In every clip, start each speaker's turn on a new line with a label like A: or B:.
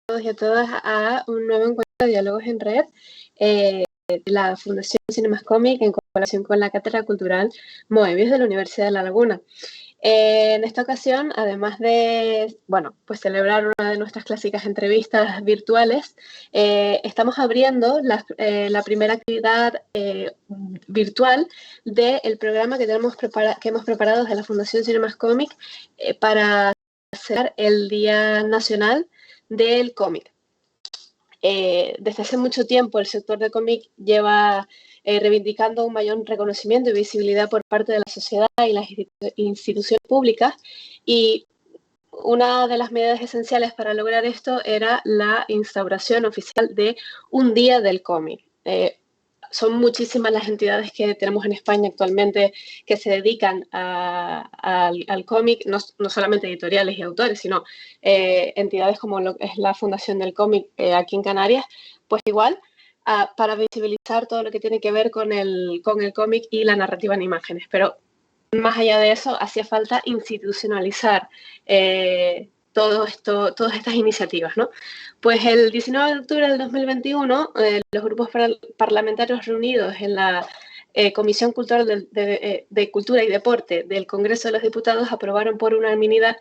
A: todos y a todas a un nuevo encuentro de Diálogos en Red de la Fundación Cinemascomic en colaboración con la Cátedra Cultural Moebius de la Universidad de La Laguna. En esta ocasión, además de pues celebrar una de nuestras clásicas entrevistas virtuales, estamos abriendo la primera actividad virtual del programa que hemos preparado desde la Fundación Cinemascomic para celebrar el Día Nacional del Cómic. Desde hace mucho tiempo el sector del cómic lleva reivindicando un mayor reconocimiento y visibilidad por parte de la sociedad y las instituciones públicas, y una de las medidas esenciales para lograr esto era la instauración oficial de un Día del Cómic. Son muchísimas las entidades que tenemos en España actualmente que se dedican al cómic, no solamente editoriales y autores, sino entidades como lo que es la Fundación del Cómic aquí en Canarias, pues igual, para visibilizar todo lo que tiene que ver con el cómic y la narrativa en imágenes. Pero más allá de eso, hacía falta institucionalizar todas estas iniciativas, ¿no? Pues el 19 de octubre del 2021, los grupos parlamentarios reunidos en la Comisión Cultural de Cultura y Deporte del Congreso de los Diputados aprobaron por unanimidad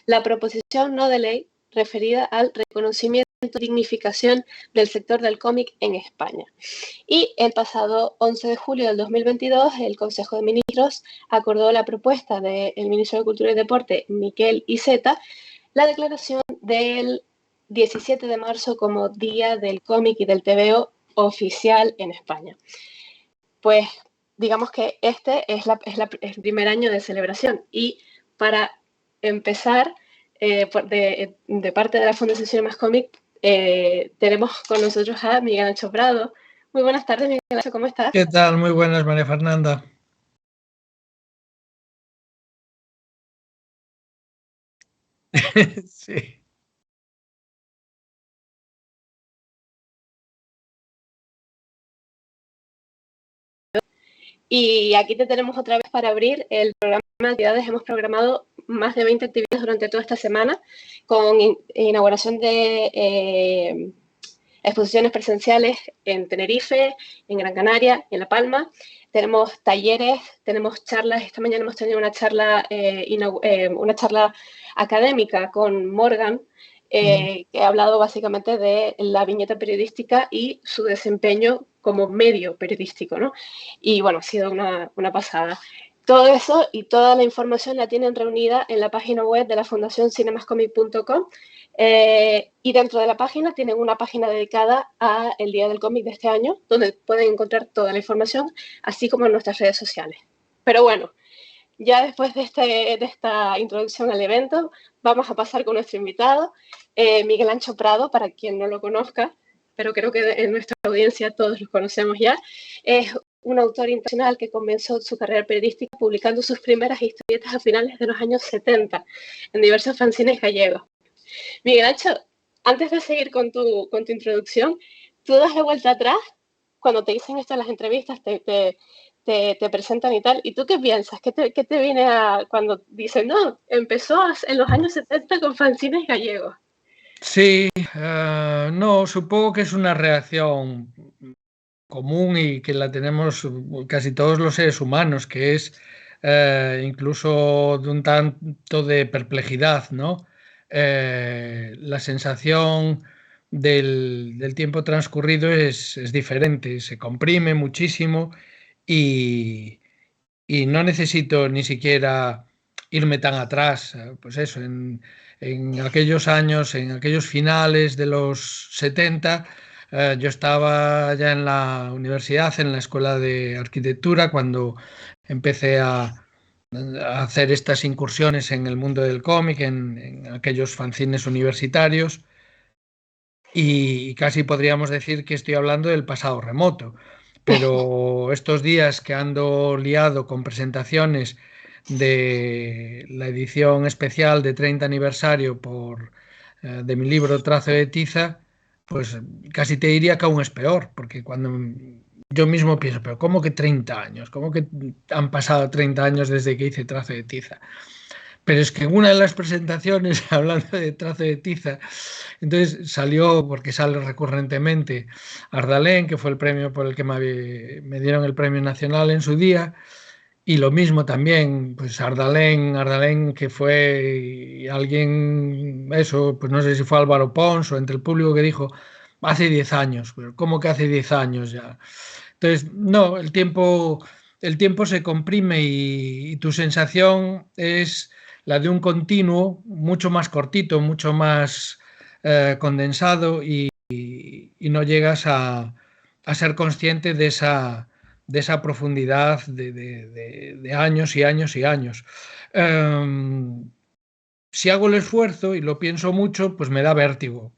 A: la proposición no de ley referida al reconocimiento y dignificación del sector del cómic en España. Y el pasado 11 de julio del 2022, el Consejo de Ministros acordó la propuesta del Ministro de Cultura y Deporte, Miquel Iceta, la declaración del 17 de marzo como Día del Cómic y del TVO oficial en España. Pues digamos que este es el primer año de celebración, y para empezar, de parte de la Fundación Cinemascomic, tenemos con nosotros a Miguel Ancho Prado. Muy buenas tardes, Miguel Ancho, ¿cómo estás?
B: ¿Qué tal? Muy buenas, María Fernanda. Sí.
A: Y aquí te tenemos otra vez para abrir el programa de actividades. Hemos programado más de 20 actividades durante toda esta semana, con inauguración de exposiciones presenciales en Tenerife, en Gran Canaria, en La Palma. Tenemos talleres, tenemos charlas. Esta mañana hemos tenido una charla académica con Morgan, que ha hablado básicamente de la viñeta periodística y su desempeño como medio periodístico, ¿no? Y bueno, ha sido una pasada. Todo eso y toda la información la tienen reunida en la página web de la Fundación cinemascomic.com, y dentro de la página tienen una página dedicada al Día del Cómic de este año, donde pueden encontrar toda la información, así como en nuestras redes sociales. Pero bueno, ya después de esta introducción al evento, vamos a pasar con nuestro invitado, Miguel Ancho Prado, para quien no lo conozca, pero creo que en nuestra audiencia todos lo conocemos ya. Es un autor internacional que comenzó su carrera periodística publicando sus primeras historietas a finales de los años 70 en diversos fanzines gallegos. Miguel Ancho, antes de seguir con tu introducción, tú das de vuelta atrás cuando te dicen esto en las entrevistas, te presentan y tal, ¿y tú qué piensas? ¿Qué te viene cuando dicen, no, empezó en los años 70 con fanzines gallegos?
B: Sí, no, supongo que es una reacción común y que la tenemos casi todos los seres humanos, que es incluso de un tanto de perplejidad, ¿no? La sensación del tiempo transcurrido es diferente, se comprime muchísimo y no necesito ni siquiera irme tan atrás, pues eso, en aquellos años, en aquellos finales de los 70, yo estaba ya en la universidad, en la escuela de arquitectura, cuando empecé a hacer estas incursiones en el mundo del cómic, en aquellos fanzines universitarios, y casi podríamos decir que estoy hablando del pasado remoto. Pero estos días que ando liado con presentaciones de la edición especial de 30 aniversario de mi libro Trazo de Tiza, pues casi te diría que aún es peor, porque cuando yo mismo pienso, pero ¿cómo que 30 años? ¿Cómo que han pasado 30 años desde que hice Trazo de Tiza? Pero es que en una de las presentaciones, hablando de trazo de tiza, entonces salió, porque sale recurrentemente, Ardalén, que fue el premio por el que me dieron el premio nacional en su día, y lo mismo también, pues Ardalén que fue alguien, eso, pues no sé si fue Álvaro Pons o entre el público que dijo, hace 10 años, pero ¿cómo que hace 10 años ya? Entonces, no, el tiempo se comprime y tu sensación es la de un continuo mucho más cortito, mucho más condensado y no llegas a ser consciente de esa profundidad de años y años y años. Si hago el esfuerzo y lo pienso mucho, pues me da vértigo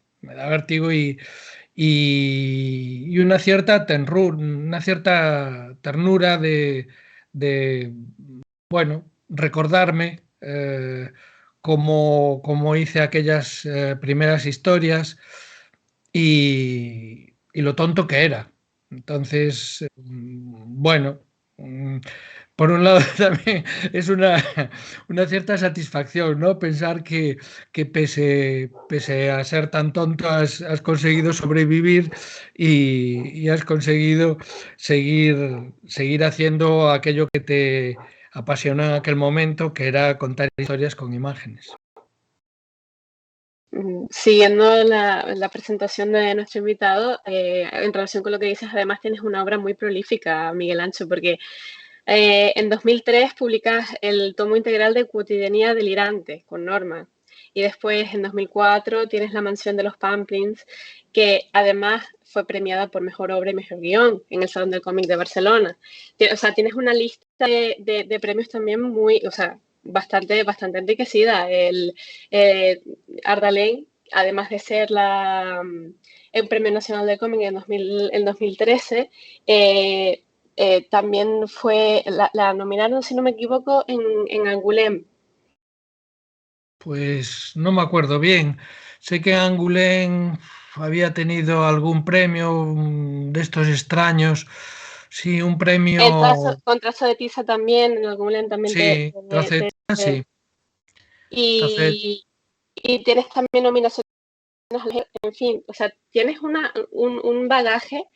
B: y una cierta ternura de, bueno, recordarme cómo hice aquellas primeras historias y lo tonto que era. Entonces, bueno, por un lado también es una cierta satisfacción, ¿no? Pensar que pese a ser tan tonto has conseguido sobrevivir y has conseguido seguir haciendo aquello que te apasionó en aquel momento, que era contar historias con imágenes.
A: Siguiendo la presentación de nuestro invitado, en relación con lo que dices, además tienes una obra muy prolífica, Miguel Ancho, porque en 2003 publicas el tomo integral de Cotidianía Delirante con Norma. Y después, en 2004, tienes La Mansión de los Pamplins, que además fue premiada por Mejor Obra y Mejor Guión en el Salón del Cómic de Barcelona. O sea, tienes una lista de premios también muy, o sea, bastante enriquecida. Ardalén, además de ser el Premio Nacional de Cómic en 2013, también la nominaron, si no me equivoco, en Angoulême.
B: Pues no me acuerdo bien. Sé que Angoulême había tenido algún premio de estos extraños. Sí, un premio.
A: Con Trazo de Tiza también, en Angoulême también
B: Sí, Traceta, sí. Traceta.
A: y tienes también nominaciones, en fin, o sea, tienes un bagaje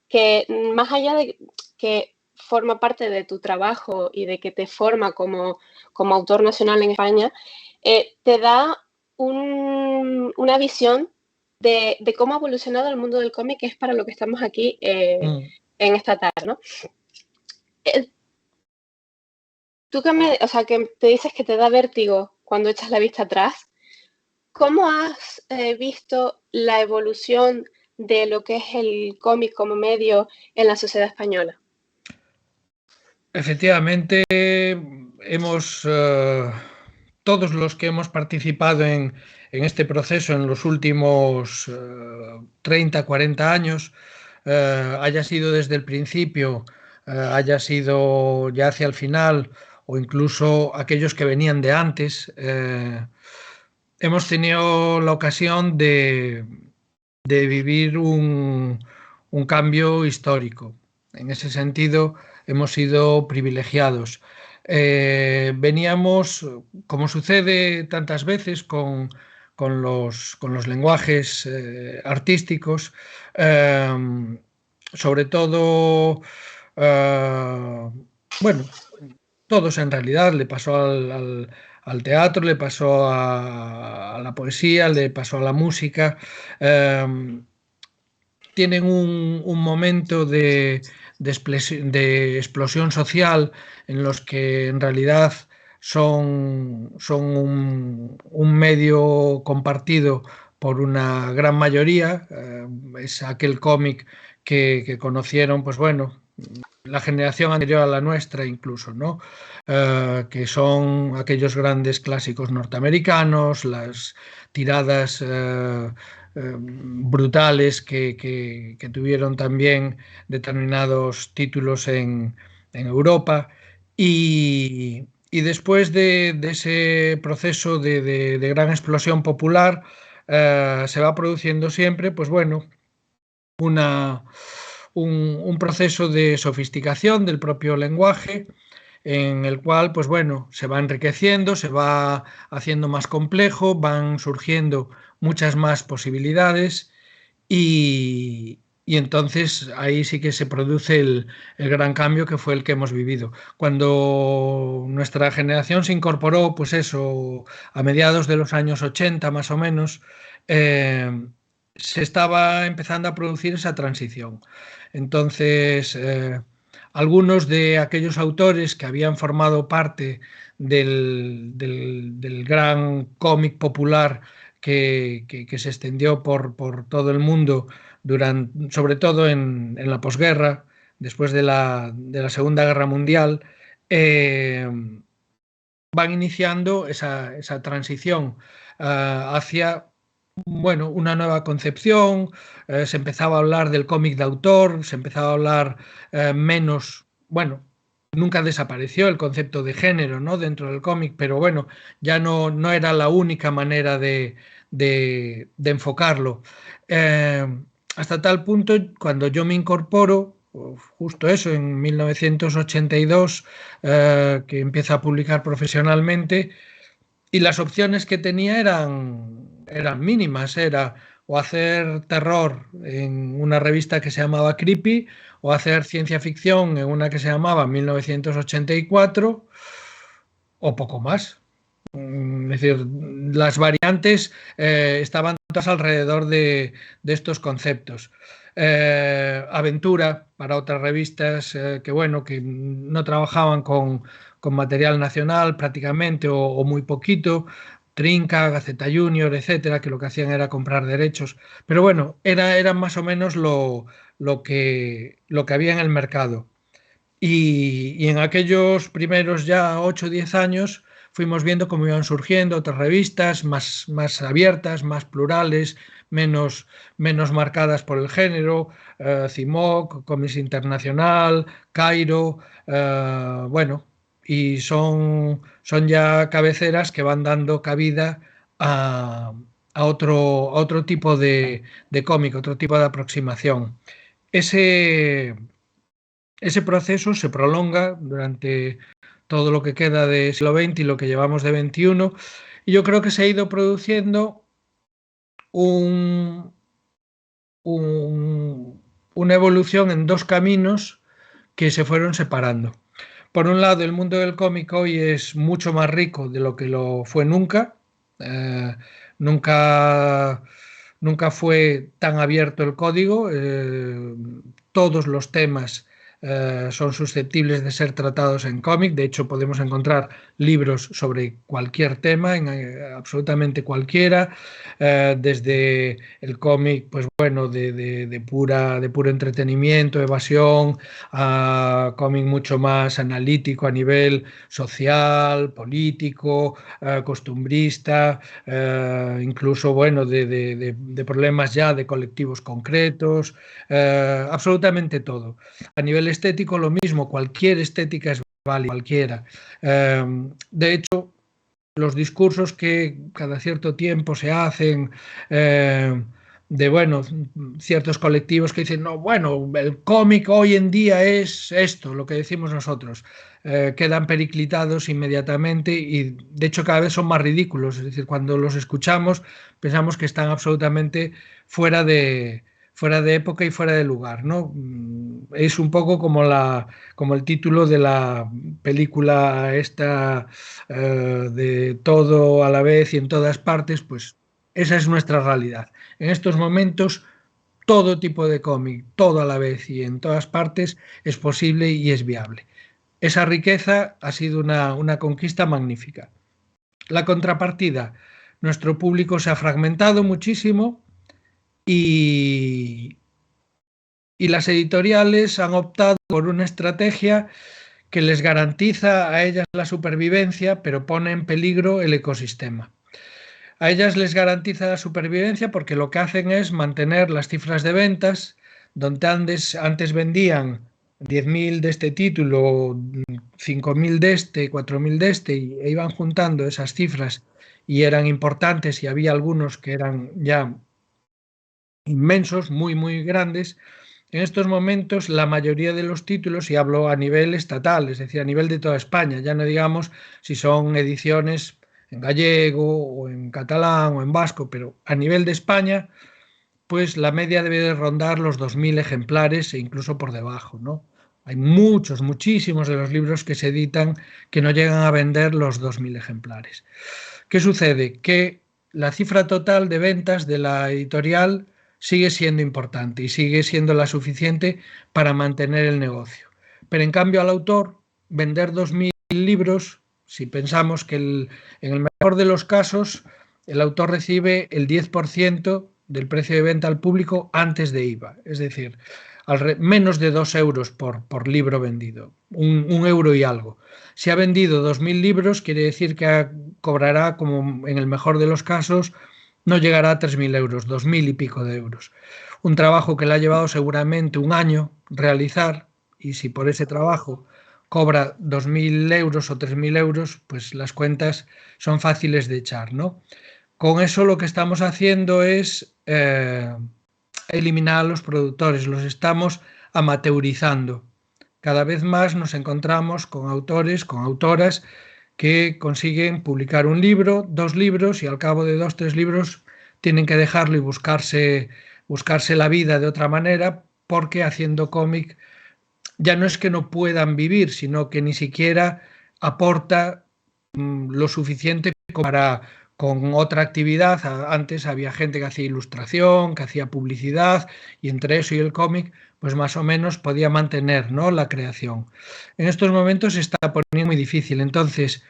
A: que más allá de que forma parte de tu trabajo y de que te forma como autor nacional en España, te da una visión de cómo ha evolucionado el mundo del cómic, que es para lo que estamos aquí en esta tarde, ¿no? Tú o sea, que te dices que te da vértigo cuando echas la vista atrás, ¿cómo has visto la evolución de lo que es el cómic como medio en la sociedad española?
B: Efectivamente, todos los que hemos participado en este proceso en los últimos 30, 40 años, haya sido desde el principio, haya sido ya hacia el final, o incluso aquellos que venían de antes, hemos tenido la ocasión de vivir un cambio histórico. En ese sentido, hemos sido privilegiados. Veníamos, como sucede tantas veces con los lenguajes artísticos, sobre todo, bueno, todos en realidad, le pasó al teatro, le pasó a la poesía, le pasó a la música. Tienen un momento de explosión social en los que en realidad son un medio compartido por una gran mayoría. Es aquel cómic que conocieron, pues bueno, la generación anterior a la nuestra incluso, ¿no? Que son aquellos grandes clásicos norteamericanos, las tiradas brutales que tuvieron también determinados títulos en Europa y después de ese proceso de gran explosión popular se va produciendo siempre, pues bueno, un proceso de sofisticación del propio lenguaje en el cual, pues bueno, se va enriqueciendo, se va haciendo más complejo, van surgiendo muchas más posibilidades y entonces ahí sí que se produce el gran cambio que fue el que hemos vivido. Cuando nuestra generación se incorporó, pues eso, a mediados de los años 80 más o menos, se estaba empezando a producir esa transición. Entonces, algunos de aquellos autores que habían formado parte del gran cómic popular que se extendió por todo el mundo, sobre todo en la posguerra, después de la Segunda Guerra Mundial, eh, van iniciando esa transición hacia bueno, una nueva concepción, se empezaba a hablar del cómic de autor, se empezaba a hablar menos, bueno, nunca desapareció el concepto de género, ¿no?, dentro del cómic, pero bueno, ya no era la única manera de enfocarlo. Eh, Hasta tal punto, cuando yo me incorporo, justo eso, en 1982, que empieza a publicar profesionalmente, y las opciones que tenía eran mínimas, era o hacer terror en una revista que se llamaba Creepy, o hacer ciencia ficción en una que se llamaba 1984, o poco más. Es decir, las variantes estaban todas alrededor de estos conceptos. Aventura para otras revistas que bueno, que no trabajaban con material nacional prácticamente o muy poquito, Trinca, Gaceta Junior, etcétera, que lo que hacían era comprar derechos. Pero bueno, era más o menos lo que había en el mercado. Y en aquellos primeros ya 8 o 10 años fuimos viendo cómo iban surgiendo otras revistas más abiertas, más plurales, menos marcadas por el género, CIMOC, Comics Internacional, Cairo, bueno, y son ya cabeceras que van dando cabida a otro tipo de cómic, otro tipo de aproximación. Ese proceso se prolonga durante todo lo que queda de siglo XX y lo que llevamos de XXI, y yo creo que se ha ido produciendo un, una evolución en dos caminos que se fueron separando. Por un lado, el mundo del cómic hoy es mucho más rico de lo que lo fue nunca. Eh, nunca, nunca fue tan abierto el código. Todos los temas son susceptibles de ser tratados en cómic. De hecho, podemos encontrar libros sobre cualquier tema, absolutamente cualquiera, desde el cómic, pues bueno, de puro entretenimiento, evasión, a cómic mucho más analítico a nivel social, político, costumbrista, incluso bueno, de problemas ya de colectivos concretos, absolutamente todo. A nivel estético lo mismo, cualquier estética es válida, cualquiera. De hecho, los discursos que cada cierto tiempo se hacen de, bueno, ciertos colectivos que dicen, no, bueno, el cómic hoy en día es esto, lo que decimos nosotros, quedan periclitados inmediatamente y de hecho cada vez son más ridículos, es decir, cuando los escuchamos pensamos que están absolutamente fuera de época y fuera de lugar, ¿no? Es un poco como el título de la película esta de todo a la vez y en todas partes, pues esa es nuestra realidad. En estos momentos todo tipo de cómic, todo a la vez y en todas partes es posible y es viable. Esa riqueza ha sido una conquista magnífica. La contrapartida, nuestro público se ha fragmentado muchísimo y las editoriales han optado por una estrategia que les garantiza a ellas la supervivencia, pero pone en peligro el ecosistema. A ellas les garantiza la supervivencia porque lo que hacen es mantener las cifras de ventas, donde antes vendían 10.000 de este título, 5.000 de este, 4.000 de este, e iban juntando esas cifras y eran importantes y había algunos que eran ya inmensos, muy, muy grandes. en estos momentos la mayoría de los títulos, y hablo a nivel estatal, es decir, a nivel de toda España, ya no digamos si son ediciones en gallego o en catalán o en vasco, pero a nivel de España, pues la media debe de rondar los 2.000 ejemplares e incluso por debajo, ¿no? Hay muchos, muchísimos de los libros que se editan que no llegan a vender los 2.000 ejemplares. ¿Qué sucede? Que la cifra total de ventas de la editorial sigue siendo importante y sigue siendo la suficiente para mantener el negocio. Pero en cambio al autor, vender 2.000 libros, si pensamos que en el mejor de los casos el autor recibe el 10% del precio de venta al público antes de IVA, es decir, menos de 2 euros por libro vendido, un euro y algo. Si ha vendido 2.000 libros, quiere decir que cobrará, como en el mejor de los casos, no llegará a 3.000 euros, 2.000 y pico de euros. Un trabajo que le ha llevado seguramente un año realizar, y si por ese trabajo cobra 2.000 euros o 3.000 euros, pues las cuentas son fáciles de echar, ¿no? Con eso lo que estamos haciendo es eliminar a los productores, los estamos amateurizando. Cada vez más nos encontramos con autores, con autoras que consiguen publicar un libro, 2 libros y al cabo de 2, 3 libros tienen que dejarlo y buscarse la vida de otra manera porque haciendo cómic ya no es que no puedan vivir, sino que ni siquiera aporta lo suficiente para con otra actividad. Antes había gente que hacía ilustración, que hacía publicidad y entre eso y el cómic pues más o menos podía mantener, ¿no?, la creación. En estos momentos se está poniendo muy difícil, entonces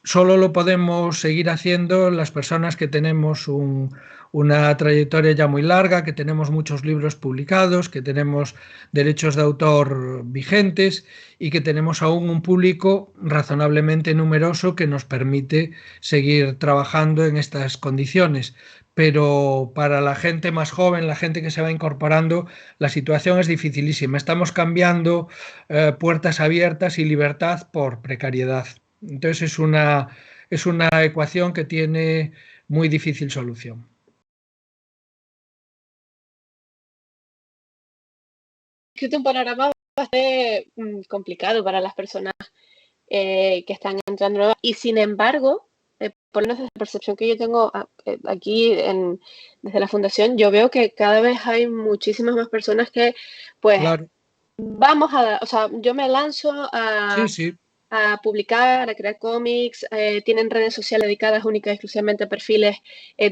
B: solo lo podemos seguir haciendo las personas que tenemos una trayectoria ya muy larga, que tenemos muchos libros publicados, que tenemos derechos de autor vigentes y que tenemos aún un público razonablemente numeroso que nos permite seguir trabajando en estas condiciones. Pero para la gente más joven, la gente que se va incorporando, la situación es dificilísima. Estamos cambiando puertas abiertas y libertad por precariedad. Entonces es una ecuación que tiene muy difícil solución.
A: Es un panorama bastante complicado para las personas que están entrando nuevas y sin embargo, por lo menos desde la percepción que yo tengo aquí desde la fundación, yo veo que cada vez hay muchísimas más personas que pues
B: Claro,
A: o sea, yo me lanzo
B: sí, sí,
A: a publicar, a crear cómics, tienen redes sociales dedicadas únicas y exclusivamente a perfiles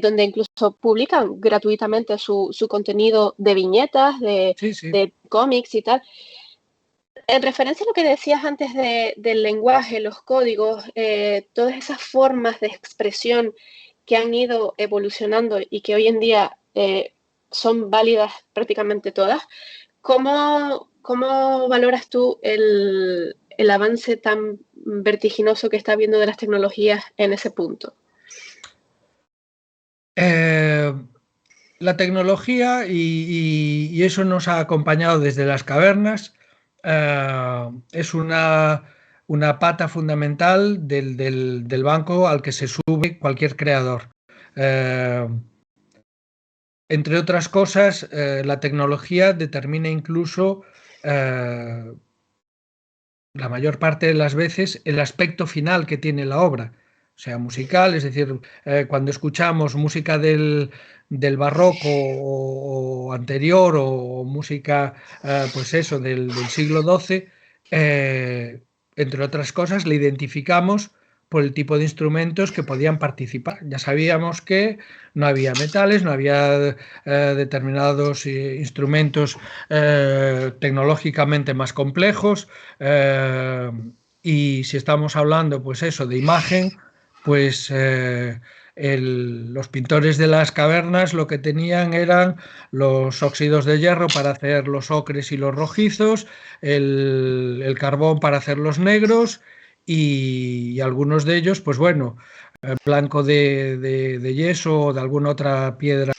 A: donde incluso publican gratuitamente su contenido de viñetas,
B: sí, sí.
A: de cómics y tal. En referencia a lo que decías antes del lenguaje, los códigos, todas esas formas de expresión que han ido evolucionando y que hoy en día son válidas prácticamente todas, ¿cómo valoras tú el avance tan vertiginoso que está habiendo de las tecnologías en ese punto?
B: Eh, la tecnología y eso nos ha acompañado desde las cavernas, es una pata fundamental del banco al que se sube cualquier creador. Eh, Entre otras cosas, la tecnología determina incluso la mayor parte de las veces el aspecto final que tiene la obra, sea musical, es decir, cuando escuchamos música del barroco o anterior o música, pues eso, del siglo XII, entre otras cosas, le identificamos por el tipo de instrumentos que podían participar. Ya sabíamos que no había metales, no había determinados instrumentos tecnológicamente más complejos, y si estamos hablando, pues eso, de imagen, pues los pintores de las cavernas lo que tenían eran los óxidos de hierro para hacer los ocres y los rojizos, el carbón para hacer los negros y algunos de ellos, pues bueno, blanco de yeso o de alguna otra piedra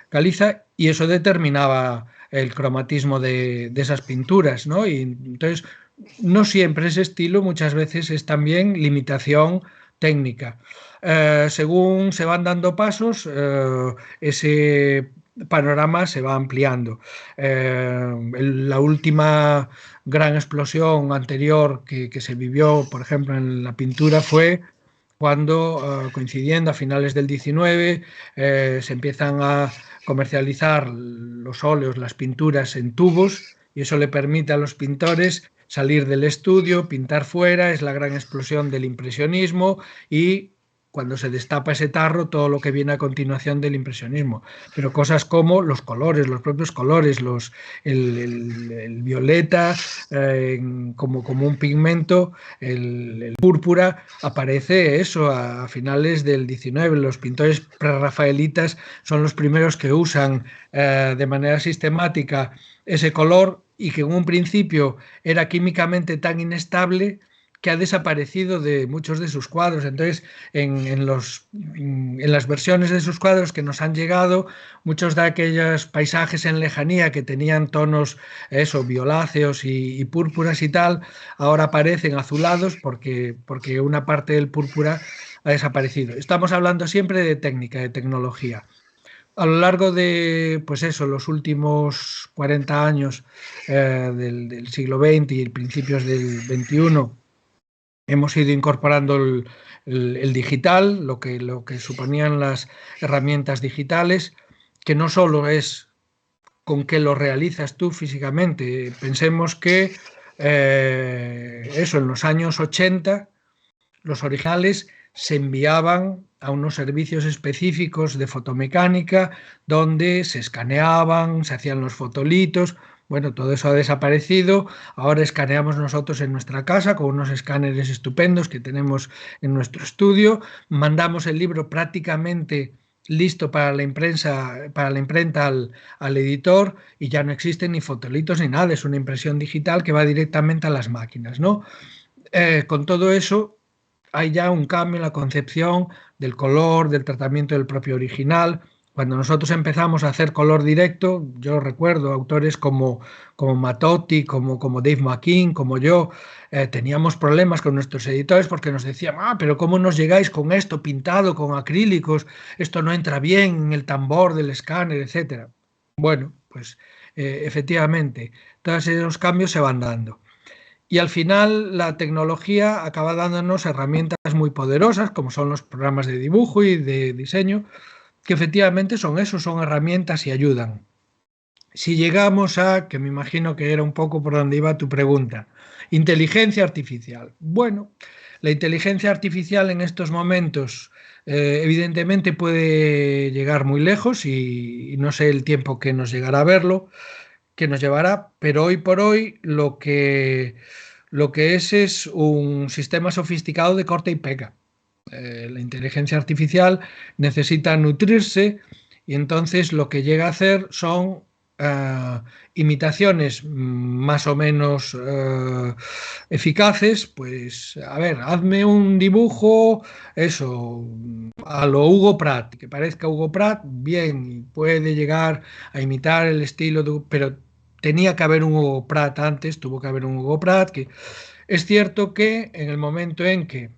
B: caliza, y eso determinaba el cromatismo de esas pinturas, ¿no? Y entonces, no siempre ese estilo, muchas veces es también limitación técnica. Según se van dando pasos, ese panorama se va ampliando. La última gran explosión anterior que se vivió, por ejemplo, en la pintura fue cuando, coincidiendo a finales del 19, se empiezan a comercializar los óleos, las pinturas en tubos, y eso le permite a los pintores salir del estudio, pintar fuera. Es la gran explosión del impresionismo, y cuando se destapa ese tarro, todo lo que viene a continuación del impresionismo. Pero cosas como los colores, los propios colores, el violeta como un pigmento, el púrpura, aparece eso a finales del 19. Los pintores prerrafaelitas son los primeros que usan de manera sistemática ese color, y que en un principio era químicamente tan inestable que ha desaparecido de muchos de sus cuadros. Entonces, en las versiones de sus cuadros que nos han llegado, muchos de aquellos paisajes en lejanía que tenían tonos violáceos y púrpuras y tal, ahora aparecen azulados porque una parte del púrpura ha desaparecido. Estamos hablando siempre de técnica, de tecnología. A lo largo de, los últimos 40 años del siglo XX y principios del XXI, hemos ido incorporando el digital, lo que suponían las herramientas digitales, que no solo es con qué lo realizas tú físicamente. Pensemos que en los años 80, los originales se enviaban a unos servicios específicos de fotomecánica donde se escaneaban, se hacían los fotolitos. Bueno, todo eso ha desaparecido. Ahora escaneamos nosotros en nuestra casa con unos escáneres estupendos que tenemos en nuestro estudio. Mandamos el libro prácticamente listo para la imprenta al editor, y ya no existen ni fotolitos ni nada. Es una impresión digital que va directamente a las máquinas, ¿no? Con todo eso hay ya un cambio en la concepción del color, del tratamiento del propio original. Cuando nosotros empezamos a hacer color directo, yo recuerdo autores como Mattotti, como Dave McKean, como yo, teníamos problemas con nuestros editores porque nos decían: pero ¿cómo nos llegáis con esto pintado con acrílicos? Esto no entra bien en el tambor del escáner, etcétera. Bueno, pues efectivamente, todos esos cambios se van dando. Y al final la tecnología acaba dándonos herramientas muy poderosas, como son los programas de dibujo y de diseño, que efectivamente son eso, son herramientas y ayudan. Si llegamos a, que me imagino que era un poco por donde iba tu pregunta, inteligencia artificial. Bueno, la inteligencia artificial en estos momentos evidentemente puede llegar muy lejos, y no sé el tiempo que nos llegará a verlo, que nos llevará, pero hoy por hoy lo que es un sistema sofisticado de corte y pega. La inteligencia artificial necesita nutrirse, y entonces lo que llega a hacer son imitaciones más o menos eficaces. Pues, a ver, hazme un dibujo, a lo Hugo Pratt, que parezca Hugo Pratt, bien, y puede llegar a imitar el estilo pero tenía que haber un Hugo Pratt antes, tuvo que haber un Hugo Pratt. Que es cierto que en el momento en que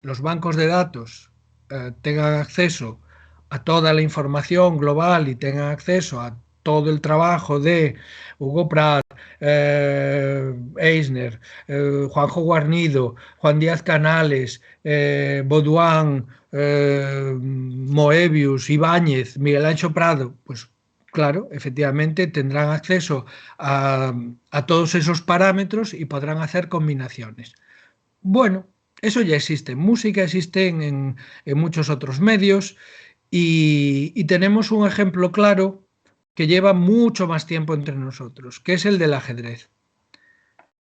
B: los bancos de datos tengan acceso a toda la información global y tengan acceso a todo el trabajo de Hugo Pratt, Eisner, Juanjo Guarnido, Juan Díaz Canales, Baudouin, Moebius, Ibáñez, Miguel Ancho Prado, pues claro, efectivamente tendrán acceso a todos esos parámetros y podrán hacer combinaciones. Bueno, eso ya existe en música, existe en muchos otros medios, y tenemos un ejemplo claro que lleva mucho más tiempo entre nosotros, que es el del ajedrez.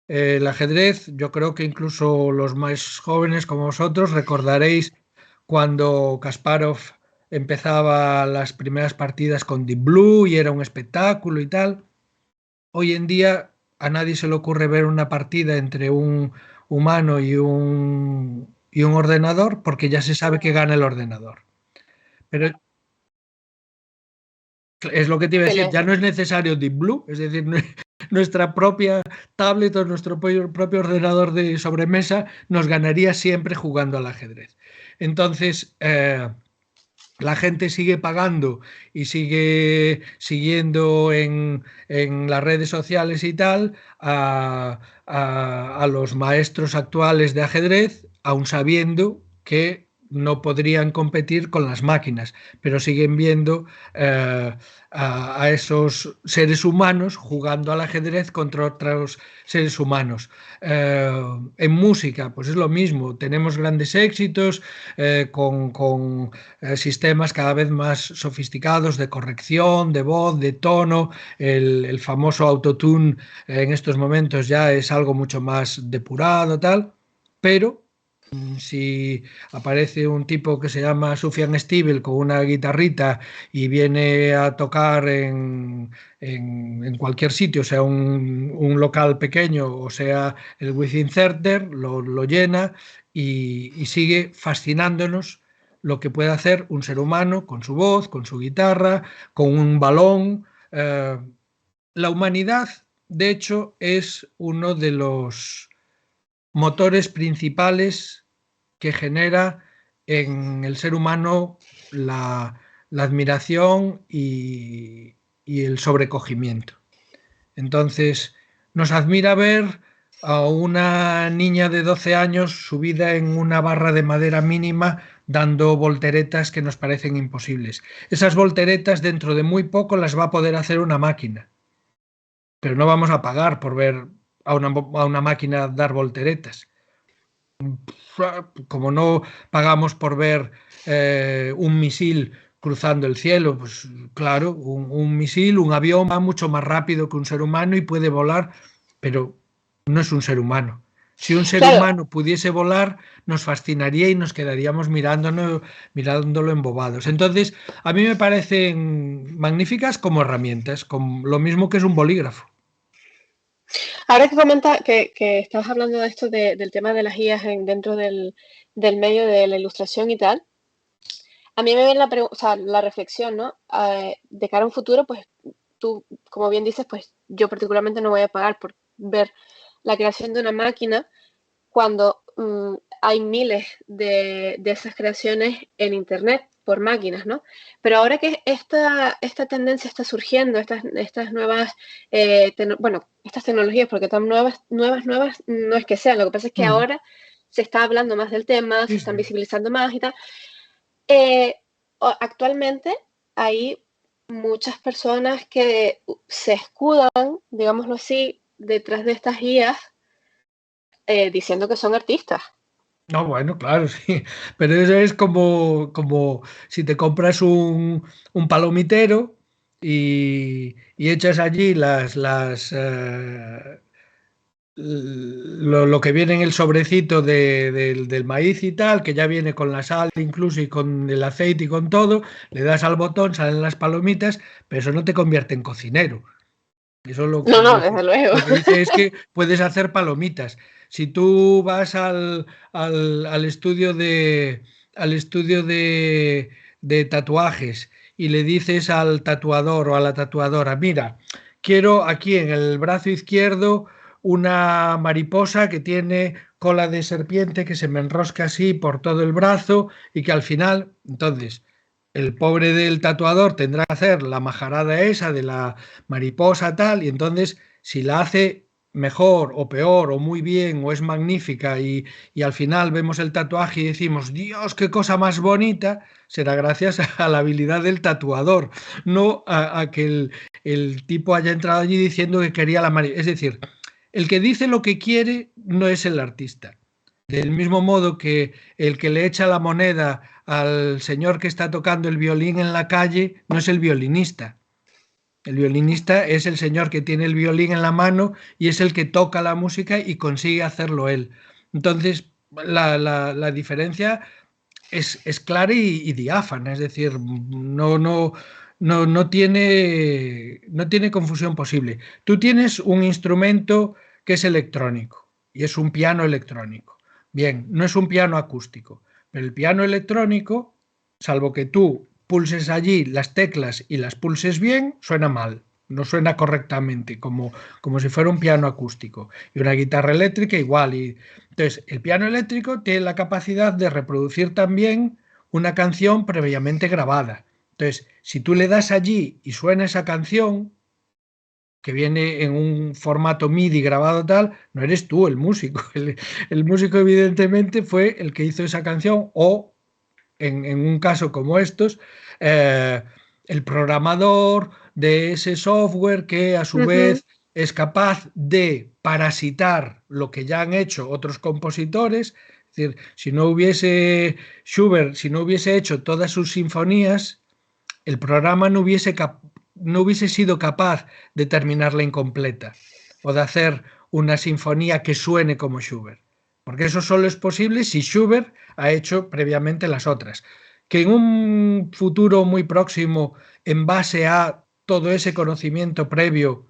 B: El ajedrez, yo creo que incluso los más jóvenes como vosotros recordaréis cuando Kasparov empezaba las primeras partidas con Deep Blue y era un espectáculo y tal. Hoy en día a nadie se le ocurre ver una partida entre un humano y un ordenador, porque ya se sabe que gana el ordenador. Pero es lo que te iba a decir, ya no es necesario Deep Blue, es decir, nuestra propia tablet o nuestro propio ordenador de sobremesa nos ganaría siempre jugando al ajedrez. Entonces, la gente sigue pagando y sigue siguiendo en las redes sociales y tal a los maestros actuales de ajedrez, aun sabiendo que no podrían competir con las máquinas, pero siguen viendo a esos seres humanos jugando al ajedrez contra otros seres humanos. En música, pues es lo mismo, tenemos grandes éxitos con sistemas cada vez más sofisticados de corrección, de voz, de tono. El famoso autotune en estos momentos ya es algo mucho más depurado, tal, pero si aparece un tipo que se llama Sufjan Stevens con una guitarrita y viene a tocar en cualquier sitio, sea un local pequeño o sea el Within Center, lo llena y sigue fascinándonos lo que puede hacer un ser humano con su voz, con su guitarra, con un balón. La humanidad, de hecho, es uno de los motores principales que genera en el ser humano la admiración y el sobrecogimiento. Entonces, nos admira ver a una niña de 12 años subida en una barra de madera mínima dando volteretas que nos parecen imposibles. Esas volteretas dentro de muy poco las va a poder hacer una máquina, pero no vamos a pagar por ver a una máquina dar volteretas. Como no pagamos por ver un misil cruzando el cielo, pues claro, un misil, un avión va mucho más rápido que un ser humano y puede volar, pero no es un ser humano. Si un ser
A: Claro,
B: humano pudiese volar, nos fascinaría y nos quedaríamos mirándolo embobados. Entonces, a mí me parecen magníficas como herramientas, como lo mismo que es un bolígrafo.
A: ahora que comenta que estabas hablando de esto del tema de las IAs dentro del medio de la ilustración y tal, a mí me viene o sea, la reflexión, ¿no? De cara a un futuro, pues tú, como bien dices, pues yo particularmente no voy a pagar por ver la creación de una máquina cuando hay miles de esas creaciones en Internet por máquinas, ¿no? Pero ahora que esta tendencia está surgiendo, estas nuevas, bueno, estas tecnologías, porque tan nuevas no es que sean, lo que pasa es que
B: Mm.
A: ahora se está hablando más del tema, se
B: Sí,
A: están
B: sí.
A: visibilizando más y tal. Eh, Actualmente hay muchas personas que se escudan, digámoslo así, detrás de estas guías diciendo que son artistas.
B: No, bueno, claro, sí, pero eso es como si te compras un palomitero y echas allí lo que viene en el sobrecito del maíz y tal, que ya viene con la sal incluso y con el aceite y con todo, le das al botón, salen las palomitas, pero eso no te convierte en cocinero. Eso
A: No, no, desde luego.
B: lo que dice es que puedes hacer palomitas. Si tú vas al estudio de tatuajes y le dices al tatuador o a la tatuadora, mira, quiero aquí en el brazo izquierdo una mariposa que tiene cola de serpiente que se me enrosca así por todo el brazo y que al final, entonces, el pobre del tatuador tendrá que hacer la majarada esa de la mariposa tal, y entonces si la hace mejor o peor o muy bien o es magnífica y al final vemos el tatuaje y decimos, Dios, qué cosa más bonita, será gracias a la habilidad del tatuador, no a que el tipo haya entrado allí diciendo que quería la mariposa. Es decir, el que dice lo que quiere no es el artista. Del mismo modo que el que le echa la moneda al señor que está tocando el violín en la calle no es el violinista. El violinista es el señor que tiene el violín en la mano y es el que toca la música y consigue hacerlo él. Entonces, la diferencia es clara y diáfana, es decir, no tiene confusión posible. Tú tienes un instrumento que es electrónico y es un piano electrónico. Bien, no es un piano acústico, pero el piano electrónico, salvo que tú pulses allí las teclas y las pulses bien, suena mal. No suena correctamente, como si fuera un piano acústico. Y una guitarra eléctrica igual. Entonces, el piano eléctrico tiene la capacidad de reproducir también una canción previamente grabada. Entonces, si tú le das allí y suena esa canción, que viene en un formato MIDI grabado tal, no eres tú el músico. El músico evidentemente fue el que hizo esa canción o, en un caso como estos, el programador de ese software que a su vez es capaz de parasitar lo que ya han hecho otros compositores. Es decir, si no hubiese Schubert, si no hubiese hecho todas sus sinfonías, el programa no hubiese sido capaz de terminarla incompleta o de hacer una sinfonía que suene como Schubert. Porque eso solo es posible si Schubert ha hecho previamente las otras. Que en un futuro muy próximo, en base a todo ese conocimiento previo,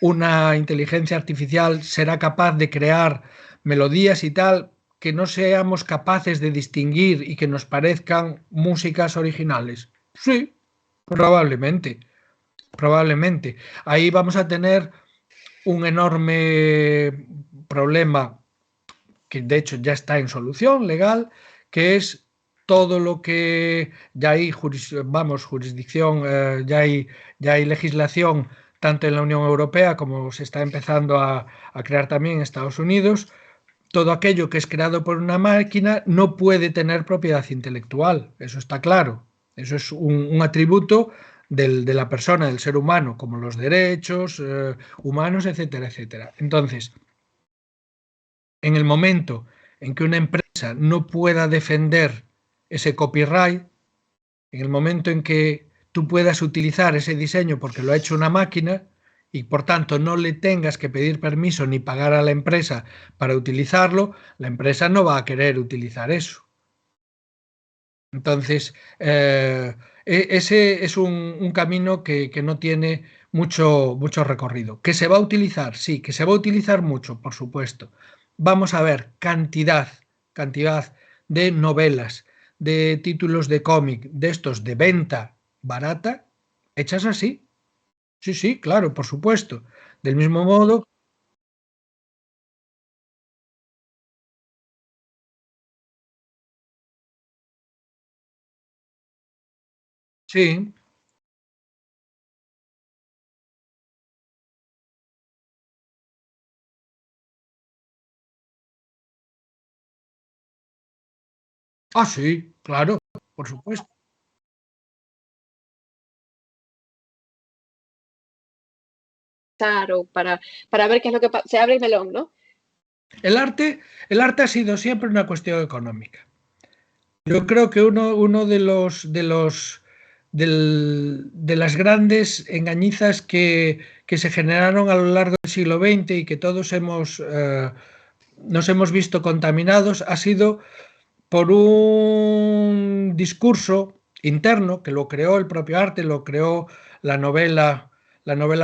B: una inteligencia artificial será capaz de crear melodías y tal que no seamos capaces de distinguir y que nos parezcan músicas originales. Sí, probablemente, probablemente. Ahí vamos a tener un enorme problema que de hecho ya está en solución legal, que es todo lo que ya hay jurisdicción, ya hay legislación tanto en la Unión Europea como se está empezando a crear también en Estados Unidos. Todo aquello que es creado por una máquina no puede tener propiedad intelectual, eso está claro. Eso es un atributo de la persona, del ser humano, como los derechos humanos, etcétera, etcétera. Entonces, en el momento en que una empresa no pueda defender ese copyright, en el momento en que tú puedas utilizar ese diseño porque lo ha hecho una máquina y por tanto no le tengas que pedir permiso ni pagar a la empresa para utilizarlo, la empresa no va a querer utilizar eso. Entonces, ese es un camino que no tiene mucho recorrido. ¿Que se va a utilizar? Sí, que se va a utilizar mucho, por supuesto. Vamos a ver cantidad de novelas, de títulos de cómic, de estos de venta barata, hechas así. Sí, sí, claro, por supuesto. Del mismo modo, sí. Ah, sí, claro, por supuesto.
A: Claro, para ver qué es lo que se abre el melón, ¿no?
B: El arte, el arte ha sido siempre una cuestión económica. Yo creo que uno de las grandes engañizas que se generaron a lo largo del siglo XX y que todos nos hemos visto contaminados ha sido por un discurso interno que lo creó el propio arte, lo creó la novela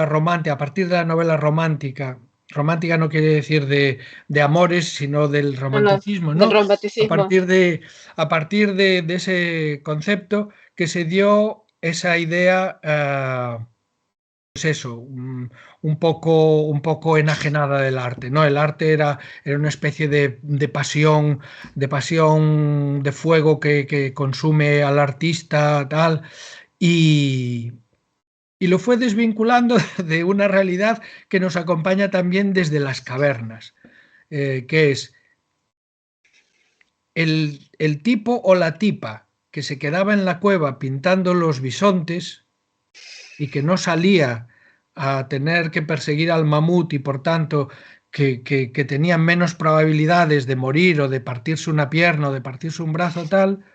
B: romántica, a partir de la novela romántica. Romántica no quiere decir de amores, sino del
A: No, no,
B: romanticismo,
A: del
B: ¿no? A
A: romanticismo.
B: partir de ese concepto que se dio esa idea, pues eso, un poco enajenada del arte, ¿no? El arte era una especie de pasión de fuego que consume al artista, tal, y, y lo fue desvinculando de una realidad que nos acompaña también desde las cavernas, que es el tipo o la tipa que se quedaba en la cueva pintando los bisontes y que no salía a tener que perseguir al mamut y por tanto que tenían menos probabilidades de morir o de partirse una pierna o de partirse un brazo tal,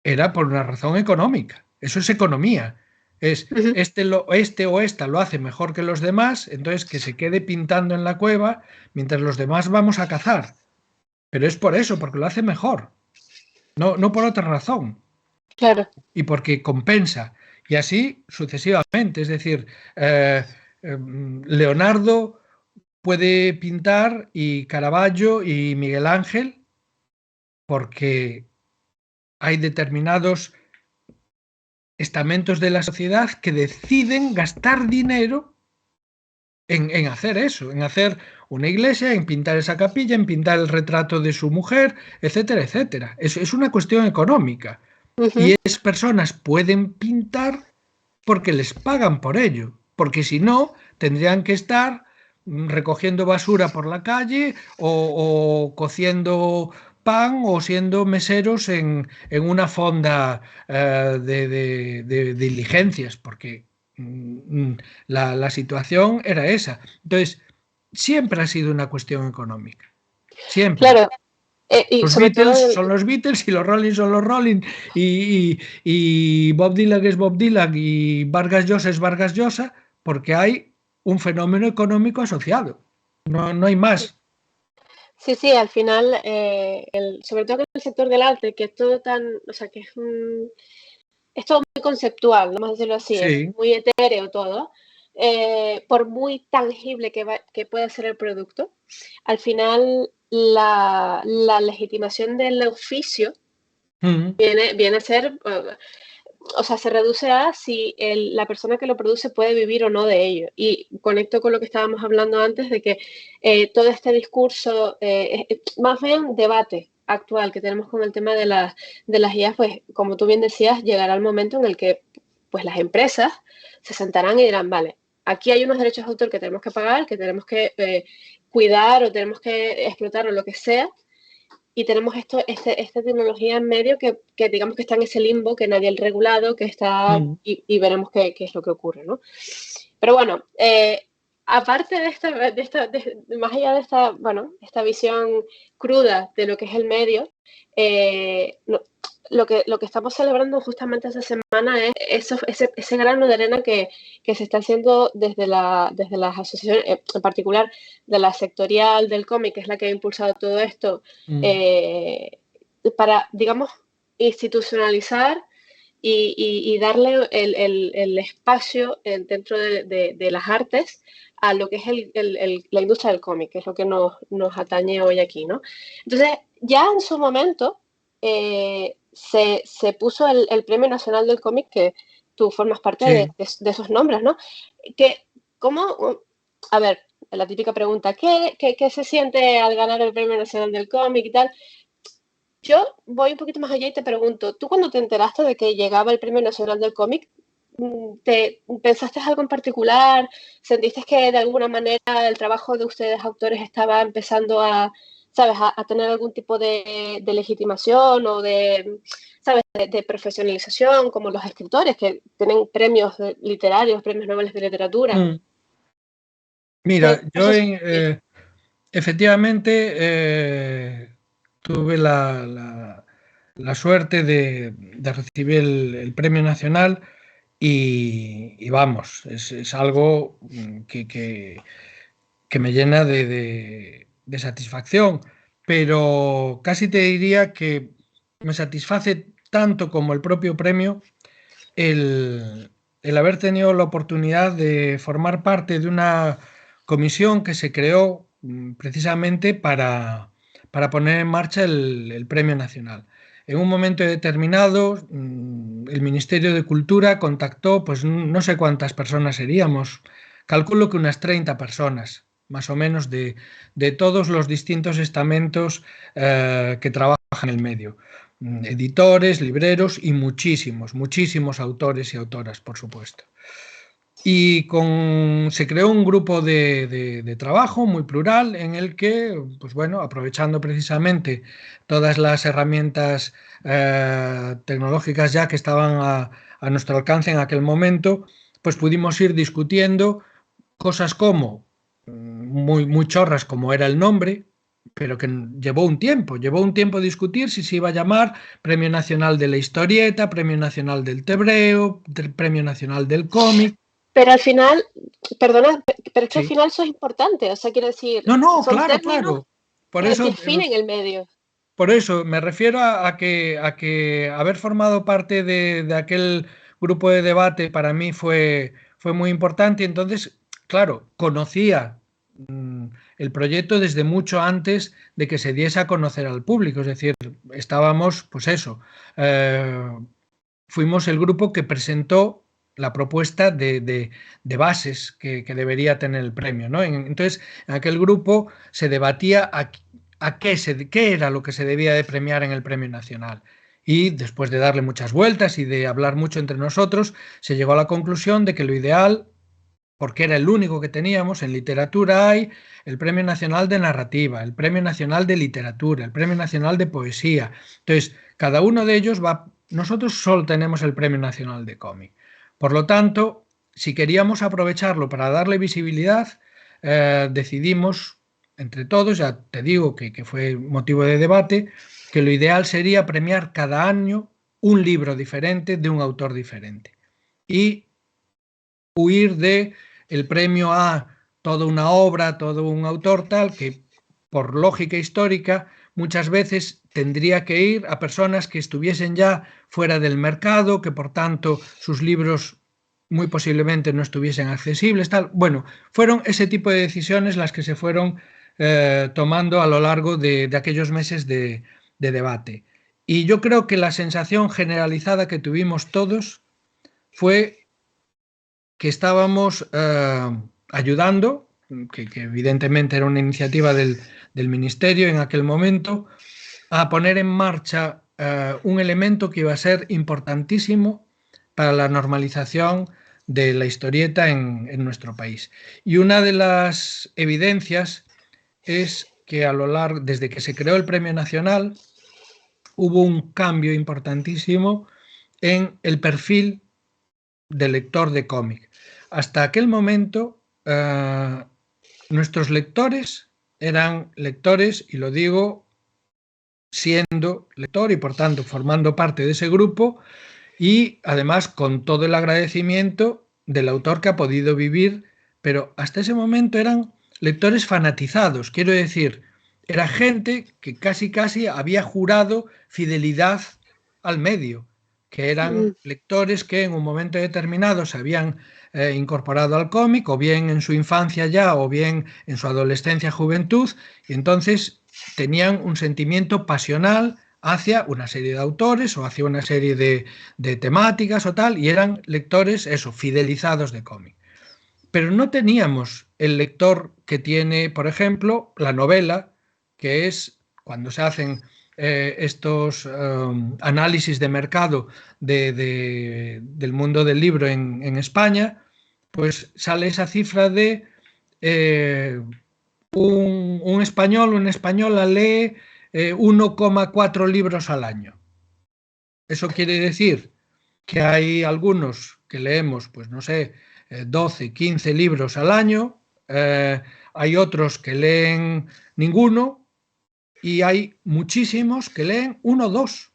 B: era por una razón económica. Eso es economía. Es
A: Ujú.
B: este o esta lo hace mejor que los demás, entonces que se quede pintando en la cueva mientras los demás vamos a cazar. Pero es por eso, porque lo hace mejor, no por otra razón.
A: Claro.
B: Y porque compensa. Y así sucesivamente. Es decir, eh, Leonardo puede pintar y Caravaggio y Miguel Ángel porque hay determinados estamentos de la sociedad que deciden gastar dinero en hacer eso, en hacer una iglesia, en pintar esa capilla, en pintar el retrato de su mujer, etcétera, etcétera. Es una cuestión económica.
A: Ujú.
B: Y esas personas pueden pintar porque les pagan por ello, porque si no, tendrían que estar recogiendo basura por la calle o cociendo pan o siendo meseros en una fonda de diligencias, porque la situación era esa. Entonces, siempre ha sido una cuestión económica, siempre.
A: Claro, y
B: Los
A: sobre todo,
B: Beatles son los Beatles y los Rolling son los Rolling y Bob Dylan es Bob Dylan y Vargas Llosa es Vargas Llosa porque hay un fenómeno económico asociado. No, no hay más.
A: sí, sí, al final, sobre todo en el sector del arte, que es todo tan, o sea, que es todo muy conceptual, vamos a decirlo así, es
B: Sí.
A: muy etéreo todo, por muy tangible que pueda ser el producto, al final la legitimación del oficio
B: Mm,
A: viene a ser, o sea, se reduce a si la persona que lo produce puede vivir o no de ello. Y conecto con lo que estábamos hablando antes de que todo este discurso, más bien debate actual que tenemos con el tema de las IAs, pues como tú bien decías, llegará el momento en el que pues las empresas se sentarán y dirán, vale, aquí hay unos derechos de autor que tenemos que pagar, que tenemos que cuidar o tenemos que explotar o lo que sea, y tenemos esta tecnología en medio que digamos que está en ese limbo, que nadie ha regulado, que está,
B: mm.
A: y veremos qué es lo que ocurre, ¿no? Pero bueno, aparte más allá de esta, bueno, esta visión cruda de lo que es el medio, no, lo que estamos celebrando justamente esta semana es ese grano de arena que se está haciendo desde las asociaciones, en particular de la sectorial del cómic, que es la que ha impulsado todo esto,
B: Mm.
A: eh, para, digamos, institucionalizar y darle el espacio dentro de las artes a lo que es la industria del cómic, que es lo que nos atañe hoy aquí, ¿no? Entonces, ya en su momento se puso el Premio Nacional del Cómic, que tú formas parte
B: Sí.
A: de esos nombres, ¿no? Que, ¿cómo? A ver, la típica pregunta, ¿qué se siente al ganar el Premio Nacional del Cómic y tal? Yo voy un poquito más allá y te pregunto, ¿tú cuando te enteraste de que llegaba el Premio Nacional del Cómic, te pensaste algo en particular? ¿Sentiste que de alguna manera el trabajo de ustedes autores estaba empezando a, sabes, a tener algún tipo de legitimación o sabes, de profesionalización, como los escritores que tienen premios literarios, premios Nobel de literatura?
B: Mm. Mira,
A: ¿Qué
B: yo
A: pasó ahí?
B: efectivamente tuve la suerte de recibir el Premio Nacional y vamos, es algo que me llena de satisfacción, pero casi te diría que me satisface tanto como el propio premio el haber tenido la oportunidad de formar parte de una comisión que se creó precisamente para poner en marcha el Premio Nacional. En un momento determinado, el Ministerio de Cultura contactó, pues no sé cuántas personas seríamos, calculo que unas 30 personas, más o menos, de todos los distintos estamentos que trabajan en el medio, editores, libreros y muchísimos autores y autoras, por supuesto. Y se creó un grupo de trabajo muy plural en el que, pues bueno, aprovechando precisamente todas las herramientas tecnológicas ya que estaban a nuestro alcance en aquel momento, pues pudimos ir discutiendo cosas como muy chorras como era el nombre, pero que llevó un tiempo discutir si se iba a llamar Premio Nacional de la Historieta, Premio Nacional del Tebreo, Premio Nacional del Cómic.
A: Pero al final, perdona, pero es que al
B: Sí.
A: final eso es importante, o sea, quiero decir,
B: No, no,
A: son
B: claro,
A: términos
B: claro. Por
A: que
B: eso,
A: definen el medio.
B: por eso me refiero a que haber formado parte de aquel grupo de debate para mí fue muy importante. Y entonces, claro, conocía el proyecto desde mucho antes de que se diese a conocer al público. Es decir, estábamos, pues eso, eh, fuimos el grupo que presentó la propuesta de bases que debería tener el premio, ¿no? Entonces, en aquel grupo se debatía qué era lo que se debía de premiar en el premio nacional. Y después de darle muchas vueltas y de hablar mucho entre nosotros, se llegó a la conclusión de que lo ideal, porque era el único que teníamos, en literatura hay el Premio Nacional de Narrativa, el Premio Nacional de Literatura, el Premio Nacional de Poesía. Entonces, cada uno de ellos va... Nosotros solo tenemos el Premio Nacional de Cómic. Por lo tanto, si queríamos aprovecharlo para darle visibilidad, decidimos entre todos, ya te digo que fue motivo de debate, que lo ideal sería premiar cada año un libro diferente de un autor diferente y huir de el premio a toda una obra, todo un autor tal, que por lógica histórica muchas veces tendría que ir a personas que estuviesen ya fuera del mercado, que por tanto sus libros muy posiblemente no estuviesen accesibles, tal. Bueno, fueron ese tipo de decisiones las que se fueron tomando a lo largo de aquellos meses de debate. Y yo creo que la sensación generalizada que tuvimos todos fue que estábamos ayudando, que evidentemente era una iniciativa del Ministerio en aquel momento, a poner en marcha un elemento que iba a ser importantísimo para la normalización de la historieta en nuestro país. Y una de las evidencias es que desde que se creó el Premio Nacional, hubo un cambio importantísimo en el perfil del lector de cómic. Hasta aquel momento, nuestros lectores eran lectores, y lo digo siendo lector y por tanto formando parte de ese grupo, y además con todo el agradecimiento del autor que ha podido vivir, pero hasta ese momento eran lectores fanatizados, quiero decir, era gente que casi había jurado fidelidad al medio, que eran lectores que en un momento determinado se habían incorporado al cómic, o bien en su infancia ya, o bien en su adolescencia, juventud, y entonces tenían un sentimiento pasional hacia una serie de autores o hacia una serie de temáticas o tal, y eran lectores, eso, fidelizados de cómic. Pero no teníamos el lector que tiene, por ejemplo, la novela, que es cuando se hacen estos análisis de mercado del mundo del libro en España, pues sale esa cifra de una española lee 1,4 libros al año. Eso quiere decir que hay algunos que leemos, pues no sé, 12, 15 libros al año, hay otros que leen ninguno y hay muchísimos que leen 1 o 2.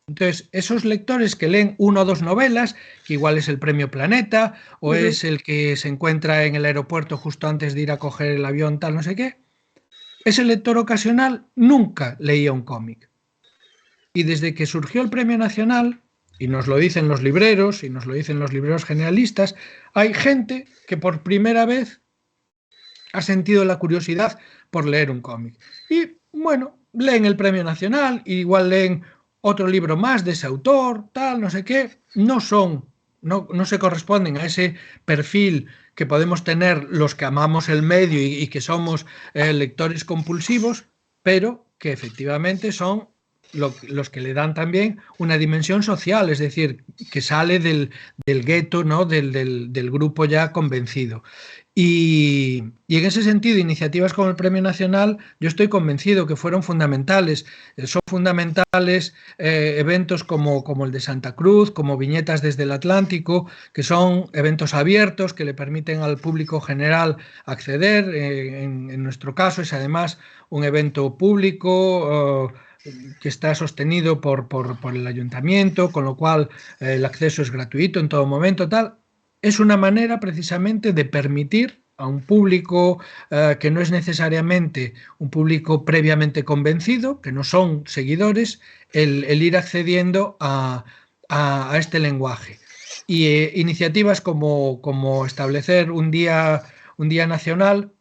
B: Entonces, esos lectores que leen 1 o 2 novelas, que igual es el Premio Planeta o es el que se encuentra en el aeropuerto justo antes de ir a coger el avión, tal, no sé qué, ese lector ocasional nunca leía un cómic. Y desde que surgió el Premio Nacional, y nos lo dicen los libreros, y nos lo dicen los libreros generalistas, hay gente que por primera vez ha sentido la curiosidad por leer un cómic. Y bueno, leen el Premio Nacional, y igual leen otro libro más de ese autor, tal, no sé qué. No se corresponden a ese perfil que podemos tener los que amamos el medio y que somos lectores compulsivos, pero que efectivamente son los que le dan también una dimensión social, es decir, que sale del gueto, ¿no? del grupo ya convencido. Y en ese sentido, iniciativas como el Premio Nacional, yo estoy convencido que fueron fundamentales. Son fundamentales eventos como el de Santa Cruz, como Viñetas desde el Atlántico, que son eventos abiertos que le permiten al público general acceder. En nuestro caso es además un evento público que está sostenido por el ayuntamiento, con lo cual el acceso es gratuito en todo momento, tal. Es una manera precisamente de permitir a un público que no es necesariamente un público previamente convencido, que no son seguidores, el ir accediendo a este lenguaje. Y iniciativas como establecer un día nacional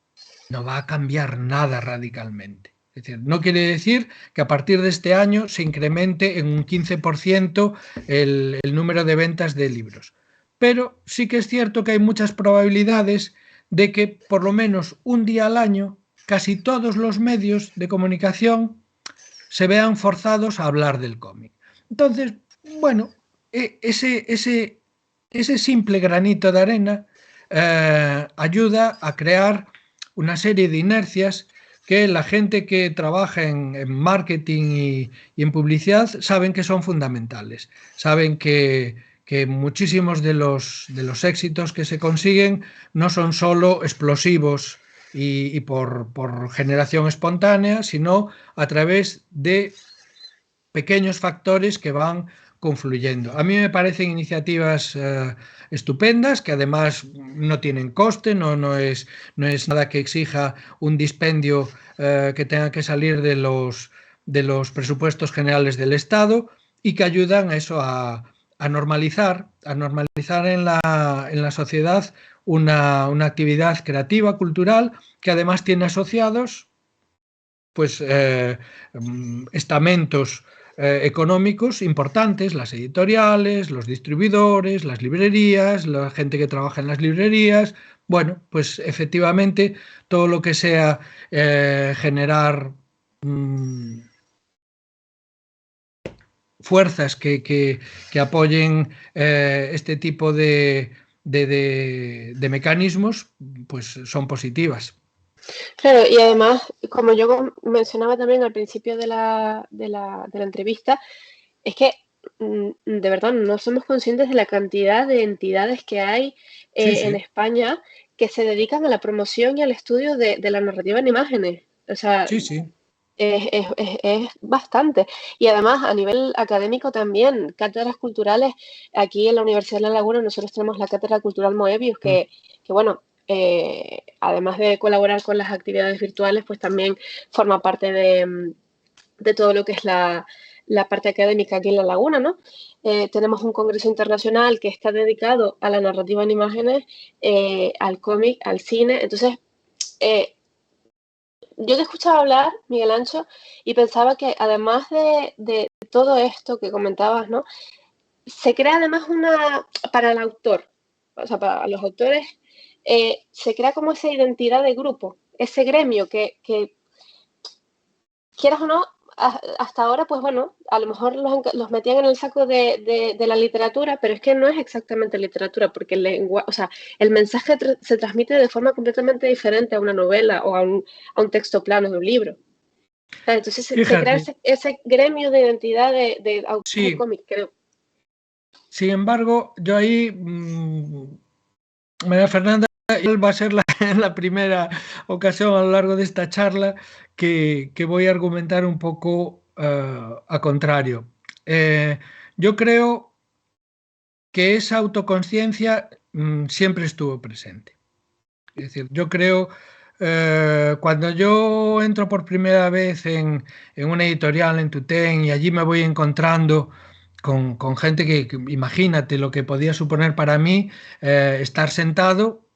B: no va a cambiar nada radicalmente. Es decir, no quiere decir que a partir de este año se incremente en un 15% el número de ventas de libros. Pero sí que es cierto que hay muchas probabilidades de que por lo menos un día al año casi todos los medios de comunicación se vean forzados a hablar del cómic. Entonces, bueno, ese simple granito de arena ayuda a crear una serie de inercias que la gente que trabaja en marketing y en publicidad saben que son fundamentales. Saben que muchísimos de los éxitos que se consiguen no son solo explosivos y por generación espontánea, sino a través de pequeños factores que van confluyendo. A mí me parecen iniciativas estupendas, que además no tienen coste, no es nada que exija un dispendio que tenga que salir de los presupuestos generales del Estado y que ayudan a eso, a normalizar en la sociedad una actividad creativa, cultural, que además tiene asociados pues estamentos económicos importantes, las editoriales, los distribuidores, las librerías, la gente que trabaja en las librerías. Bueno, pues efectivamente todo lo que sea generar fuerzas que apoyen este tipo de mecanismos, pues son positivas.
A: Claro, y además, como yo mencionaba también al principio de la entrevista, es que de verdad no somos conscientes de la cantidad de entidades que hay
B: Sí,
A: en
B: sí,
A: España que se dedican a la promoción y al estudio de la narrativa en imágenes. O sea,
B: sí, sí.
A: es bastante. Y además, a nivel académico también, cátedras culturales. Aquí en la Universidad de La Laguna nosotros tenemos la Cátedra Cultural Moebius, que bueno, además de colaborar con las actividades virtuales, pues también forma parte de todo lo que es la parte académica aquí en La Laguna, ¿no? Tenemos un congreso internacional que está dedicado a la narrativa en imágenes, al cómic, al cine. Entonces, eh, yo te escuchaba hablar, Miguel Ancho, y pensaba que además de todo esto que comentabas, ¿no? Se crea además para el autor, o sea, para los autores, se crea como esa identidad de grupo, ese gremio que quieras o no, hasta ahora, pues bueno, a lo mejor los metían en el saco de la literatura, pero es que no es exactamente literatura, porque o sea, el mensaje se transmite de forma completamente diferente a una novela o a un texto plano de un libro. Entonces se crea
B: Fíjate,
A: ese gremio de identidad de autores de
B: sí,
A: cómic, creo.
B: sin embargo, yo ahí, María Fernanda, va a ser la primera ocasión a lo largo de esta charla que voy a argumentar un poco a contrario. Yo creo que esa autoconciencia siempre estuvo presente. Es decir, yo creo, cuando yo entro por primera vez en una editorial en Tutén y allí me voy encontrando con gente imagínate lo que podía suponer para mí estar sentado,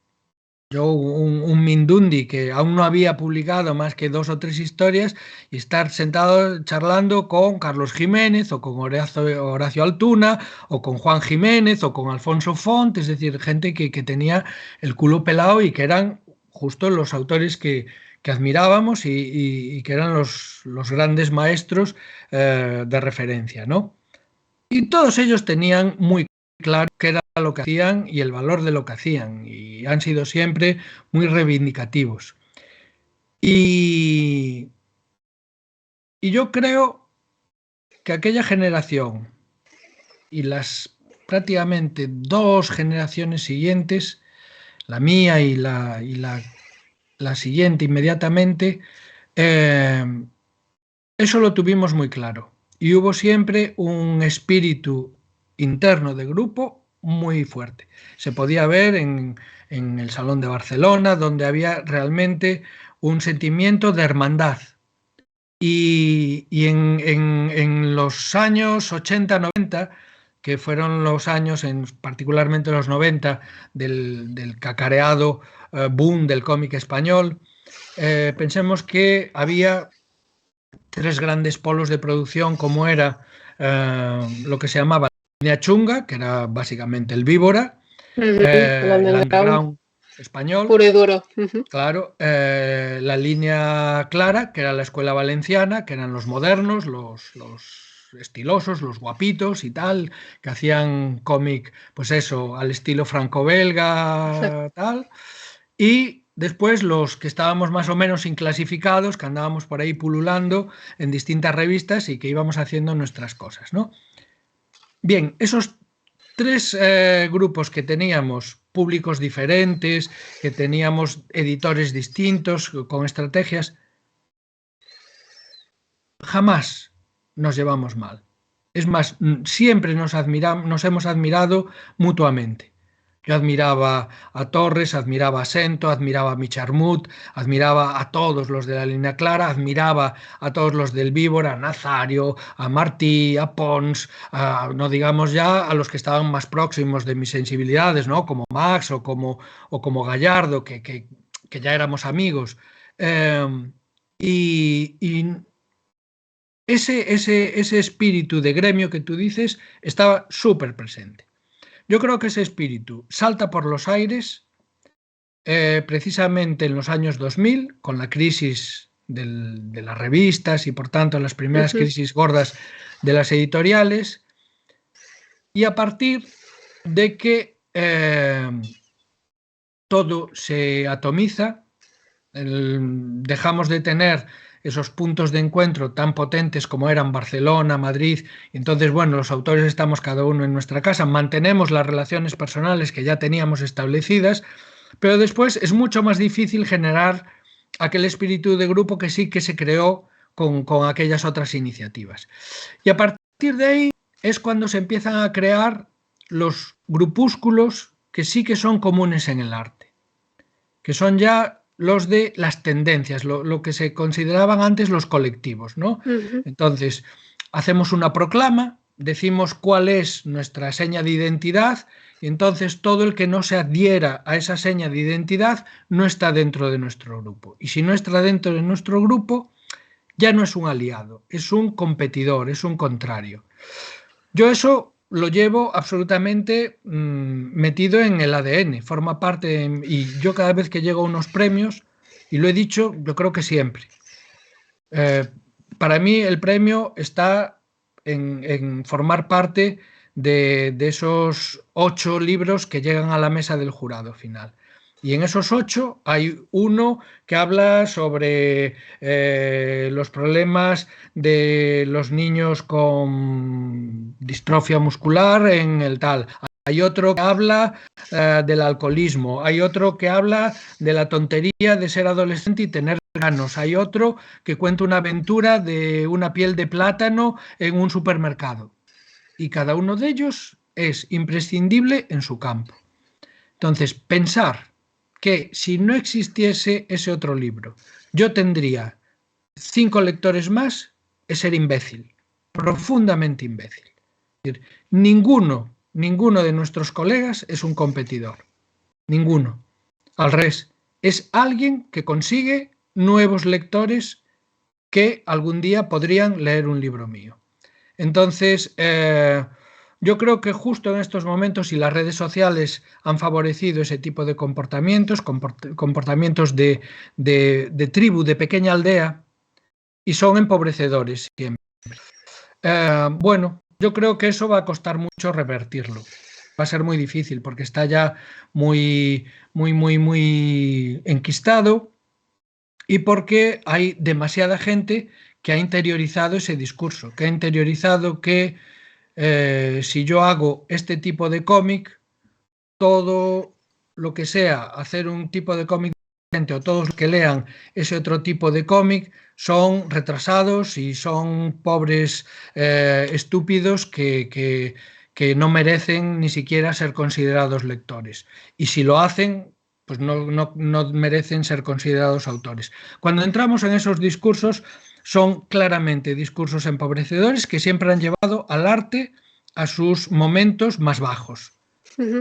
B: yo un Mindundi que aún no había publicado más que 2 o 3 historias y estar sentado charlando con Carlos Jiménez o con Horacio Altuna o con Juan Jiménez o con Alfonso Font, es decir, gente que tenía el culo pelado y que eran justo los autores que admirábamos y que eran los grandes maestros de referencia, ¿no? Y todos ellos tenían muy claro qué era lo que hacían y el valor de lo que hacían, y han sido siempre muy reivindicativos. Y, y yo creo que aquella generación y las prácticamente 2 generaciones siguientes, la mía la siguiente inmediatamente, eh, eso lo tuvimos muy claro. Y hubo siempre un espíritu interno de grupo muy fuerte. Se podía ver en el Salón de Barcelona, donde había realmente un sentimiento de hermandad. Y en los años 80-90, que fueron los años, particularmente los 90, del cacareado boom del cómic español, pensemos que había 3 grandes polos de producción, como era lo que se llamaba la línea chunga, que era básicamente el Víbora,
A: El
B: el
A: underground
B: underground español,
A: puro y duro.
B: claro, la línea clara, que era la escuela valenciana, que eran los modernos, estilosos, los guapitos y tal, que hacían cómic, pues eso, al estilo franco-belga, tal. Y después los que estábamos más o menos inclasificados, que andábamos por ahí pululando en distintas revistas y que íbamos haciendo nuestras cosas, ¿no? Bien, esos tres grupos que teníamos, públicos diferentes, que teníamos editores distintos, con estrategias, jamás nos llevamos mal. Es más, siempre nos hemos admirado mutuamente. Yo admiraba a Torres, admiraba a Sento, admiraba a Micharmut, admiraba a todos los de la línea clara, admiraba a todos los del Víbora, a Nazario, a Martí, a Pons, no digamos ya a los que estaban más próximos de mis sensibilidades, ¿no? Como Max o como Gallardo, que ya éramos amigos. Y ese espíritu de gremio que tú dices estaba súper presente. Yo creo que ese espíritu salta por los aires precisamente en los años 2000, con la crisis de las revistas y por tanto las primeras crisis gordas de las editoriales, y a partir de que todo se atomiza, dejamos de tener esos puntos de encuentro tan potentes como eran Barcelona, Madrid. Entonces, bueno, los autores estamos cada uno en nuestra casa, mantenemos las relaciones personales que ya teníamos establecidas, pero después es mucho más difícil generar aquel espíritu de grupo que sí que se creó con aquellas otras iniciativas. Y a partir de ahí es cuando se empiezan a crear los grupúsculos que sí que son comunes en el arte, que son ya los de las tendencias, lo que se consideraban antes los colectivos, ¿no? Entonces, hacemos una proclama, decimos cuál es nuestra seña de identidad, y entonces todo el que no se adhiera a esa seña de identidad no está dentro de nuestro grupo. Y si no está dentro de nuestro grupo, ya no es un aliado, es un competidor, es un contrario. Yo eso lo llevo absolutamente metido en el ADN, forma parte, y yo cada vez que llego a unos premios, y lo he dicho, yo creo que siempre, para mí el premio está en formar parte de esos 8 libros que llegan a la mesa del jurado final. Y en esos 8 hay uno que habla sobre los problemas de los niños con distrofia muscular en el tal. Hay otro que habla del alcoholismo. Hay otro que habla de la tontería de ser adolescente y tener granos. Hay otro que cuenta una aventura de una piel de plátano en un supermercado. Y cada uno de ellos es imprescindible en su campo. Entonces, pensar que si no existiese ese otro libro, yo tendría 5 lectores más, es ser imbécil, profundamente imbécil. Es decir, ninguno de nuestros colegas es un competidor, ninguno. Al revés, es alguien que consigue nuevos lectores que algún día podrían leer un libro mío. Entonces, yo creo que justo en estos momentos, y las redes sociales han favorecido ese tipo de comportamientos, comportamientos de tribu, de pequeña aldea, y son empobrecedores siempre. Bueno, yo creo que eso va a costar mucho revertirlo. Va a ser muy difícil porque está ya muy enquistado y porque hay demasiada gente que ha interiorizado ese discurso, que ha interiorizado que si yo hago este tipo de cómic, todo lo que sea hacer un tipo de cómic diferente, o todos los que lean ese otro tipo de cómic son retrasados y son pobres estúpidos que no merecen ni siquiera ser considerados lectores. Y si lo hacen, pues no merecen ser considerados autores. Cuando entramos en esos discursos, son claramente discursos empobrecedores que siempre han llevado al arte a sus momentos más bajos.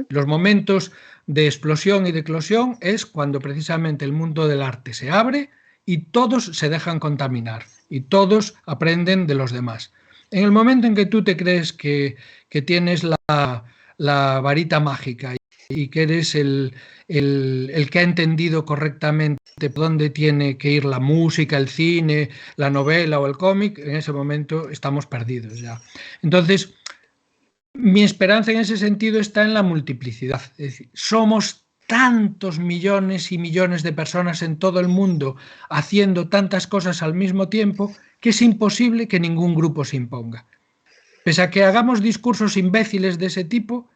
B: Los momentos de explosión y de eclosión es cuando precisamente el mundo del arte se abre y todos se dejan contaminar y todos aprenden de los demás. En el momento en que tú te crees que tienes la varita mágica y que eres el que ha entendido correctamente por dónde tiene que ir la música, el cine, la novela o el cómic, en ese momento estamos perdidos ya. Entonces, mi esperanza en ese sentido está en la multiplicidad. Es decir, somos tantos millones y millones de personas en todo el mundo haciendo tantas cosas al mismo tiempo que es imposible que ningún grupo se imponga. Pese a que hagamos discursos imbéciles de ese tipo,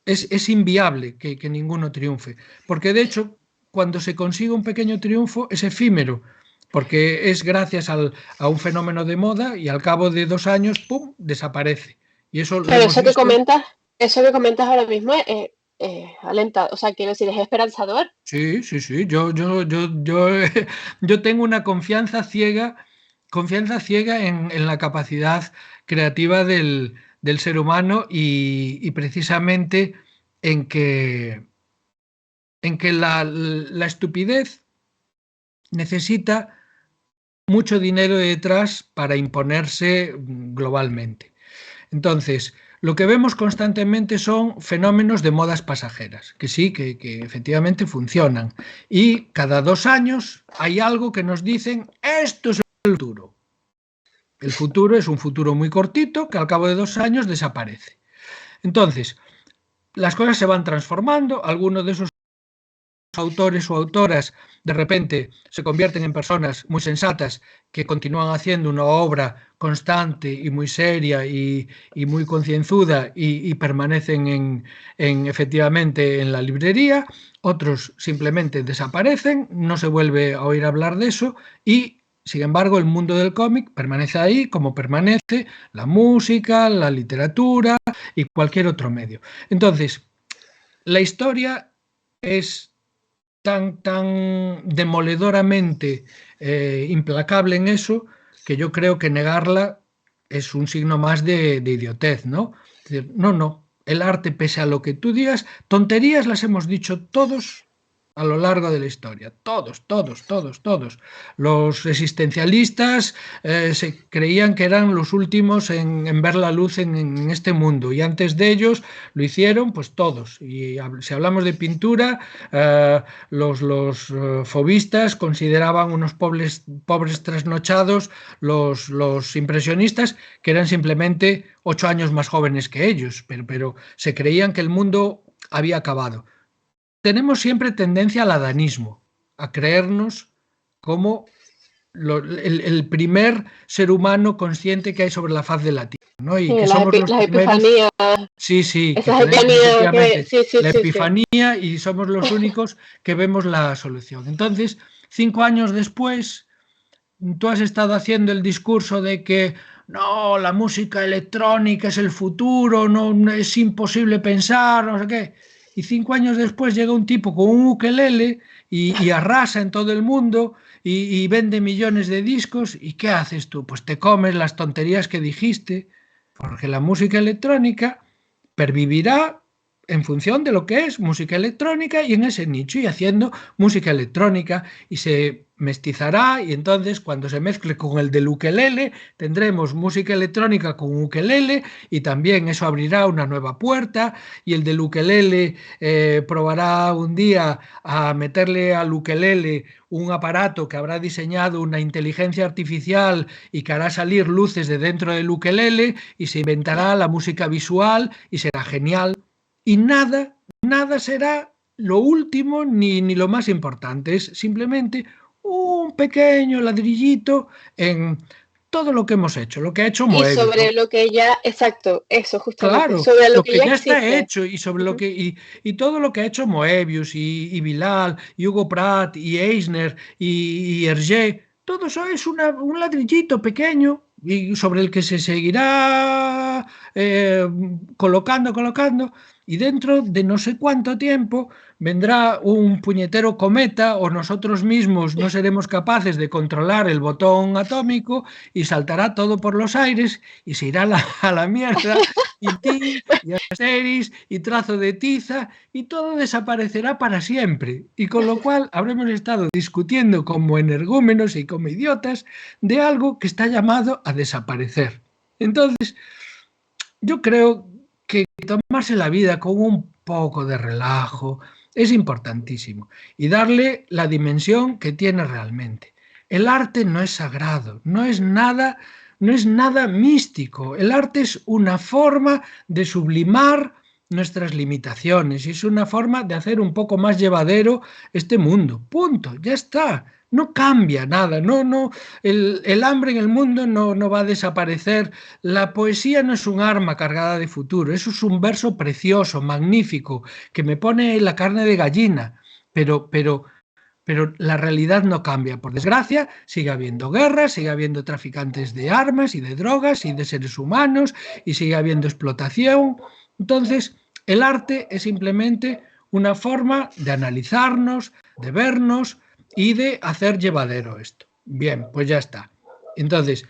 B: es inviable que ninguno triunfe. Porque de hecho, cuando se consigue un pequeño triunfo, es efímero, porque es gracias a un fenómeno de moda y al cabo de 2 años, ¡pum!, desaparece. Y eso lo
A: Pero
B: hemos visto.
A: eso que comentas ahora mismo es alentador, o sea, quiero decir, es esperanzador.
B: Sí, sí, sí. Yo tengo una confianza ciega en la capacidad creativa del ser humano y precisamente en que la estupidez necesita mucho dinero detrás para imponerse globalmente. Entonces, lo que vemos constantemente son fenómenos de modas pasajeras, que sí, que efectivamente funcionan. Y cada 2 años hay algo que nos dicen, esto es el futuro. El futuro es un futuro muy cortito que al cabo de 2 años desaparece. Entonces, las cosas se van transformando, algunos de esos autores o autoras de repente se convierten en personas muy sensatas que continúan haciendo una obra constante y muy seria y muy concienzuda y permanecen efectivamente en la librería, otros simplemente desaparecen, no se vuelve a oír hablar de eso y sin embargo el mundo del cómic permanece ahí como permanece la música, la literatura y cualquier otro medio. Entonces, la historia es tan demoledoramente implacable en eso que yo creo que negarla es un signo más de idiotez, ¿no? Es decir, no, el arte, pese a lo que tú digas, tonterías las hemos dicho todos a lo largo de la historia, todos. Los existencialistas se creían que eran los últimos en ver la luz en este mundo y antes de ellos lo hicieron pues todos. Y si hablamos de pintura, los fauvistas consideraban unos pobres trasnochados los impresionistas, que eran simplemente 8 años más jóvenes que ellos, pero se creían que el mundo había acabado. Tenemos siempre tendencia al adanismo, a creernos como el primer ser humano consciente que hay sobre la faz de la Tierra, ¿no? Y que somos los primeros.
A: Epifanías,
B: Sí, que
A: esas
B: tenemos
A: epifanías
B: efectivamente la
A: sí.
B: epifanía y somos los únicos que vemos la solución. Entonces, 5 años después, tú has estado haciendo el discurso de que no, la música electrónica es el futuro, no es imposible pensar, no sé qué. Y 5 años después llega un tipo con un ukelele y arrasa en todo el mundo y vende millones de discos. ¿Y qué haces tú? Pues te comes las tonterías que dijiste, porque la música electrónica pervivirá en función de lo que es música electrónica y en ese nicho y haciendo música electrónica y se mestizará y entonces cuando se mezcle con el del ukelele tendremos música electrónica con ukelele y también eso abrirá una nueva puerta y el del ukelele probará un día a meterle al ukelele un aparato que habrá diseñado una inteligencia artificial y que hará salir luces de dentro del ukelele y se inventará la música visual y será genial. Y nada será lo último ni lo más importante, es simplemente un pequeño ladrillito en todo lo que hemos hecho, lo que ha hecho
A: Y
B: Moebius,
A: sobre
B: ¿no?
A: lo que ya, exacto, eso justamente,
B: Claro,
A: sobre lo
B: lo
A: que
B: que
A: ya
B: ya está
A: existe.
B: hecho y sobre lo que y todo lo que ha hecho Moebius y Bilal y Hugo Pratt y Eisner y Hergé, todo eso es un ladrillito pequeño y sobre el que se seguirá colocando y dentro de no sé cuánto tiempo vendrá un puñetero cometa o nosotros mismos no seremos capaces de controlar el botón atómico y saltará todo por los aires y se irá a la mierda y ti, y Asteris, y trazo de tiza, y todo desaparecerá para siempre. Y con lo cual habremos estado discutiendo como energúmenos y como idiotas de algo que está llamado a desaparecer. Entonces, yo creo que tomarse la vida con un poco de relajo, es importantísimo. Y darle la dimensión que tiene realmente. El arte no es sagrado, no es nada místico. El arte es una forma de sublimar nuestras limitaciones y es una forma de hacer un poco más llevadero este mundo. Punto, ya está. No cambia nada, el hambre en el mundo no va a desaparecer. La poesía no es un arma cargada de futuro, eso es un verso precioso, magnífico, que me pone la carne de gallina, pero la realidad no cambia. Por desgracia, sigue habiendo guerras, sigue habiendo traficantes de armas y de drogas y de seres humanos y sigue habiendo explotación. Entonces, el arte es simplemente una forma de analizarnos, de vernos y de hacer llevadero esto. Bien, pues ya está. Entonces,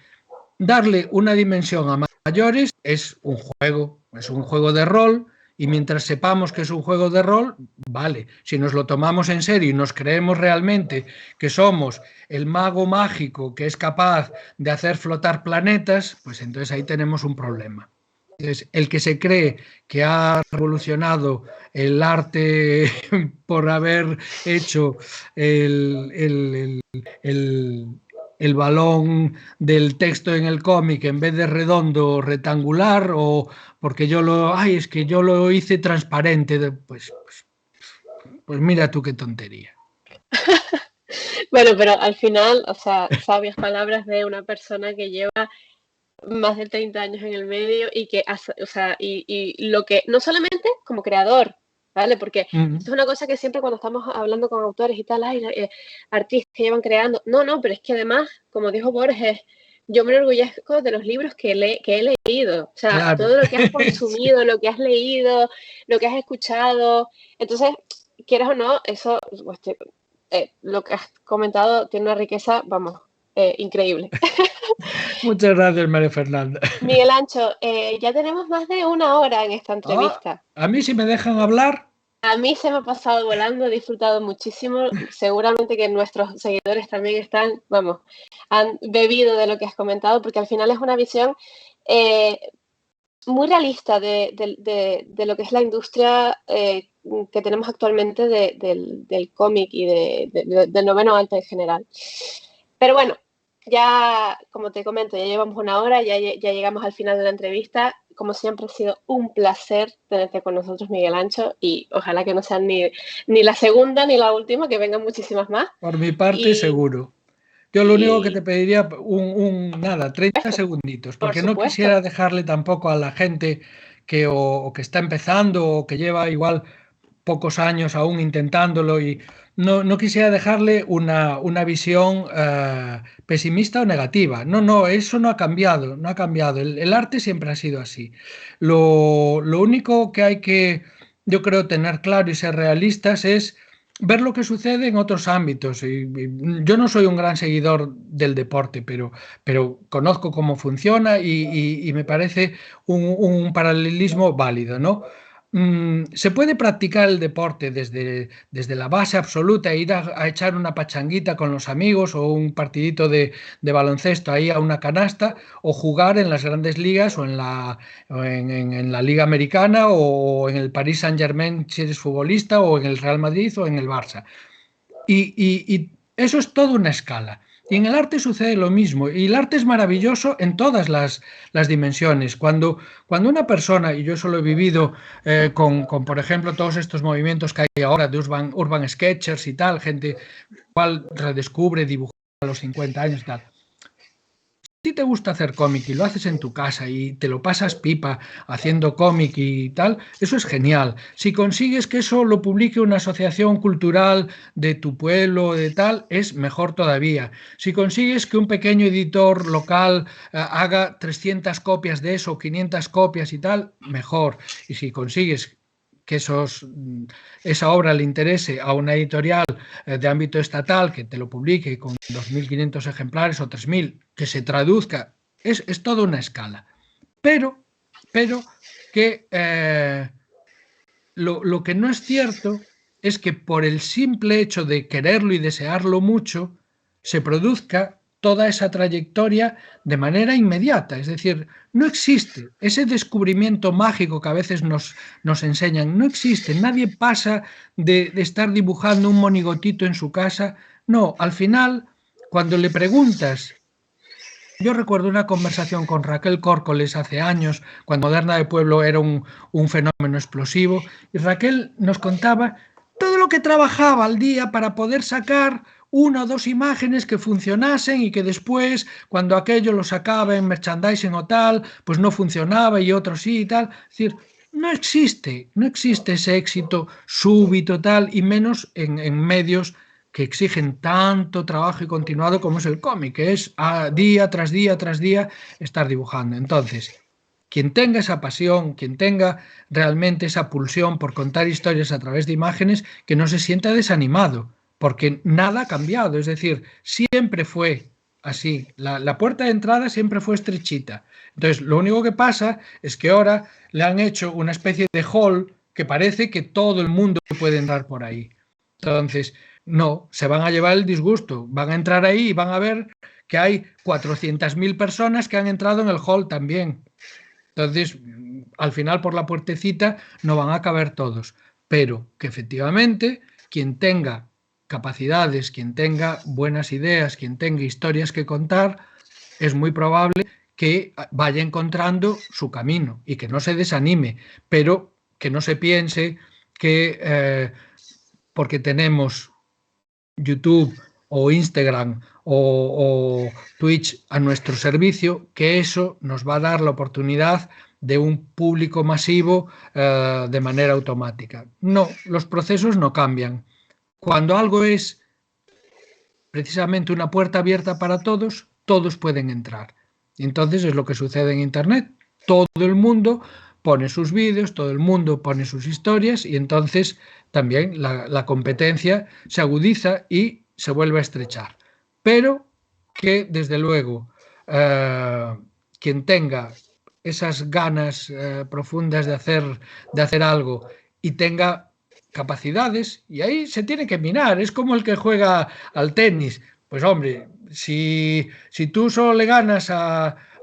B: darle una dimensión a mayores es un juego de rol, y mientras sepamos que es un juego de rol, vale. Si nos lo tomamos en serio y nos creemos realmente que somos el mago mágico que es capaz de hacer flotar planetas, pues entonces ahí tenemos un problema. Entonces, el que se cree que ha revolucionado el arte por haber hecho el balón del texto en el cómic en vez de redondo rectangular, o porque es que yo lo hice transparente, pues mira tú qué tontería.
A: Bueno, pero al final, o sea, sabias palabras de una persona que lleva más de 30 años en el medio y que hace, o sea, y lo que, no solamente como creador, ¿vale? Porque esto es una cosa que siempre cuando estamos hablando con autores y tal, artistas que llevan creando, no, pero es que además, como dijo Borges, yo me enorgullezco de los libros que he leído, o sea,
B: Claro.
A: todo lo que has consumido, lo que has leído, lo que has escuchado, entonces, quieras o no, eso, pues, lo que has comentado tiene una riqueza, vamos, increíble.
B: Muchas gracias, María Fernanda.
A: Miguel Ancho, ya tenemos más de 1 hora en esta entrevista.
B: A mí, si me dejan hablar.
A: A mí se me ha pasado volando, he disfrutado muchísimo. Seguramente que nuestros seguidores también han bebido de lo que has comentado, porque al final es una visión muy realista de lo que es la industria que tenemos actualmente del cómic y del noveno arte en general. Pero bueno, ya, como te comento, ya llevamos 1 hora, ya llegamos al final de la entrevista. Como siempre, ha sido un placer tenerte con nosotros, Miguel Ancho, y ojalá que no sean ni la segunda ni la última, que vengan muchísimas más.
B: Por mi parte, seguro. Yo lo único que te pediría, 30 segunditos, porque no quisiera dejarle tampoco a la gente que o que está empezando o que lleva igual pocos años aún intentándolo, y no quisiera dejarle una visión pesimista o negativa. No, eso no ha cambiado, no ha cambiado. El arte siempre ha sido así. Lo único que hay que, yo creo, tener claro y ser realistas es ver lo que sucede en otros ámbitos. Y yo no soy un gran seguidor del deporte, pero conozco cómo funciona y me parece un paralelismo válido, ¿no? Se puede practicar el deporte desde la base absoluta, ir a echar una pachanguita con los amigos o un partidito de baloncesto ahí a una canasta, o jugar en las grandes ligas o en la Liga Americana o en el Paris Saint-Germain si eres futbolista, o en el Real Madrid o en el Barça. Y eso es toda una escala. Y en el arte sucede lo mismo, y el arte es maravilloso en todas las dimensiones. Cuando una persona, y yo eso lo he vivido con, por ejemplo, todos estos movimientos que hay ahora de urban sketchers y tal, gente cual redescubre dibujar a los 50 años y tal. Si te gusta hacer cómic y lo haces en tu casa y te lo pasas pipa haciendo cómic y tal, eso es genial. Si consigues que eso lo publique una asociación cultural de tu pueblo, de tal, es mejor todavía. Si consigues que un pequeño editor local haga 300 copias de eso, 500 copias y tal, mejor. Y si consigues que esa obra le interese a una editorial de ámbito estatal, que te lo publique con 2.500 ejemplares o 3.000, que se traduzca, es toda una escala. Pero que lo que no es cierto es que por el simple hecho de quererlo y desearlo mucho, se produzca toda esa trayectoria de manera inmediata. Es decir, no existe ese descubrimiento mágico que a veces nos enseñan. No existe. Nadie pasa de estar dibujando un monigotito en su casa. No, al final, cuando le preguntas... Yo recuerdo una conversación con Raquel Córcoles hace años, cuando Moderna de Pueblo era un fenómeno explosivo, y Raquel nos contaba todo lo que trabajaba al día para poder sacar una o dos imágenes que funcionasen y que después, cuando aquello lo sacaba en merchandising o tal, pues no funcionaba y otro sí y tal. Es decir, no existe ese éxito súbito tal, y menos en medios que exigen tanto trabajo y continuado como es el cómic, que es día tras día tras día estar dibujando. Entonces, quien tenga esa pasión, quien tenga realmente esa pulsión por contar historias a través de imágenes, que no se sienta desanimado, porque nada ha cambiado. Es decir, siempre fue así. La puerta de entrada siempre fue estrechita. Entonces, lo único que pasa es que ahora le han hecho una especie de hall que parece que todo el mundo puede entrar por ahí. Entonces, no, se van a llevar el disgusto. Van a entrar ahí y van a ver que hay 400.000 personas que han entrado en el hall también. Entonces, al final por la puertecita no van a caber todos, pero que efectivamente quien tenga capacidades, quien tenga buenas ideas, quien tenga historias que contar, es muy probable que vaya encontrando su camino y que no se desanime, pero que no se piense que porque tenemos YouTube o Instagram o Twitch a nuestro servicio, que eso nos va a dar la oportunidad de un público masivo de manera automática. No, los procesos no cambian. Cuando algo es precisamente una puerta abierta para todos, todos pueden entrar. Y entonces es lo que sucede en Internet. Todo el mundo pone sus vídeos, todo el mundo pone sus historias, y entonces también la competencia se agudiza y se vuelve a estrechar. Pero que, desde luego, quien tenga esas ganas profundas de hacer algo y tenga capacidades, y ahí se tiene que mirar. Es como el que juega al tenis. Pues hombre, si tú solo le ganas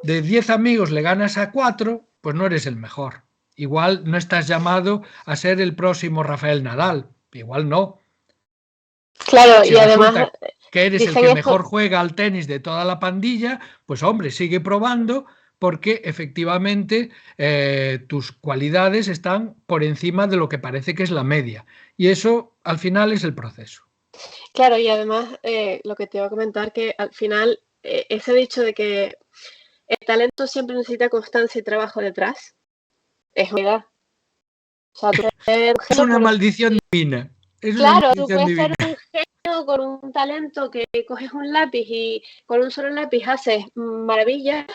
B: de 10 amigos, le ganas a 4, pues no eres el mejor. Igual no estás llamado a ser el próximo Rafael Nadal. Igual no.
A: Claro,
B: Si
A: y además
B: resulta que eres el
A: dicen
B: que
A: esto,
B: mejor juega al tenis de toda la pandilla, pues hombre, sigue probando, porque efectivamente tus cualidades están por encima de lo que parece que es la media. Y eso al final es el proceso.
A: claro, y además lo que te iba a comentar, que al final ese dicho de que el talento siempre necesita constancia y trabajo detrás, es verdad. O sea, tú puedes ser un
B: Es
A: genio,
B: una
A: pero
B: maldición divina. Es una
A: claro, tú
B: maldición
A: puedes
B: divina.
A: ser un genio con un talento que coges un lápiz y con un solo lápiz haces maravillas,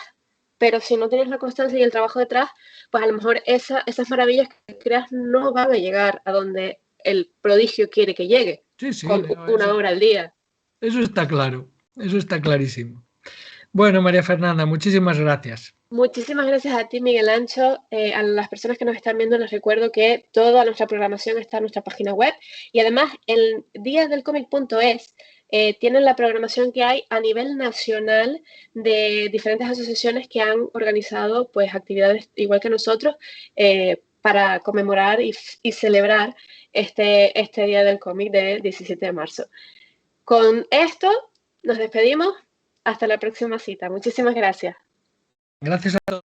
A: pero si no tienes la constancia y el trabajo detrás, pues a lo mejor esas maravillas que creas no van a llegar a donde el prodigio quiere que llegue,
B: Sí, sí,
A: con
B: no,
A: una hora al día.
B: eso está claro. Eso está clarísimo. Bueno, María Fernanda, muchísimas gracias.
A: Muchísimas gracias a ti, Miguel Ancho. A las personas que nos están viendo les recuerdo que toda nuestra programación está en nuestra página web, y además en díasdelcomic.es tienen la programación que hay a nivel nacional de diferentes asociaciones que han organizado pues actividades igual que nosotros para conmemorar y celebrar este Día del Cómic del 17 de marzo. Con esto nos despedimos. Hasta la próxima cita. Muchísimas gracias.
B: Gracias a todos.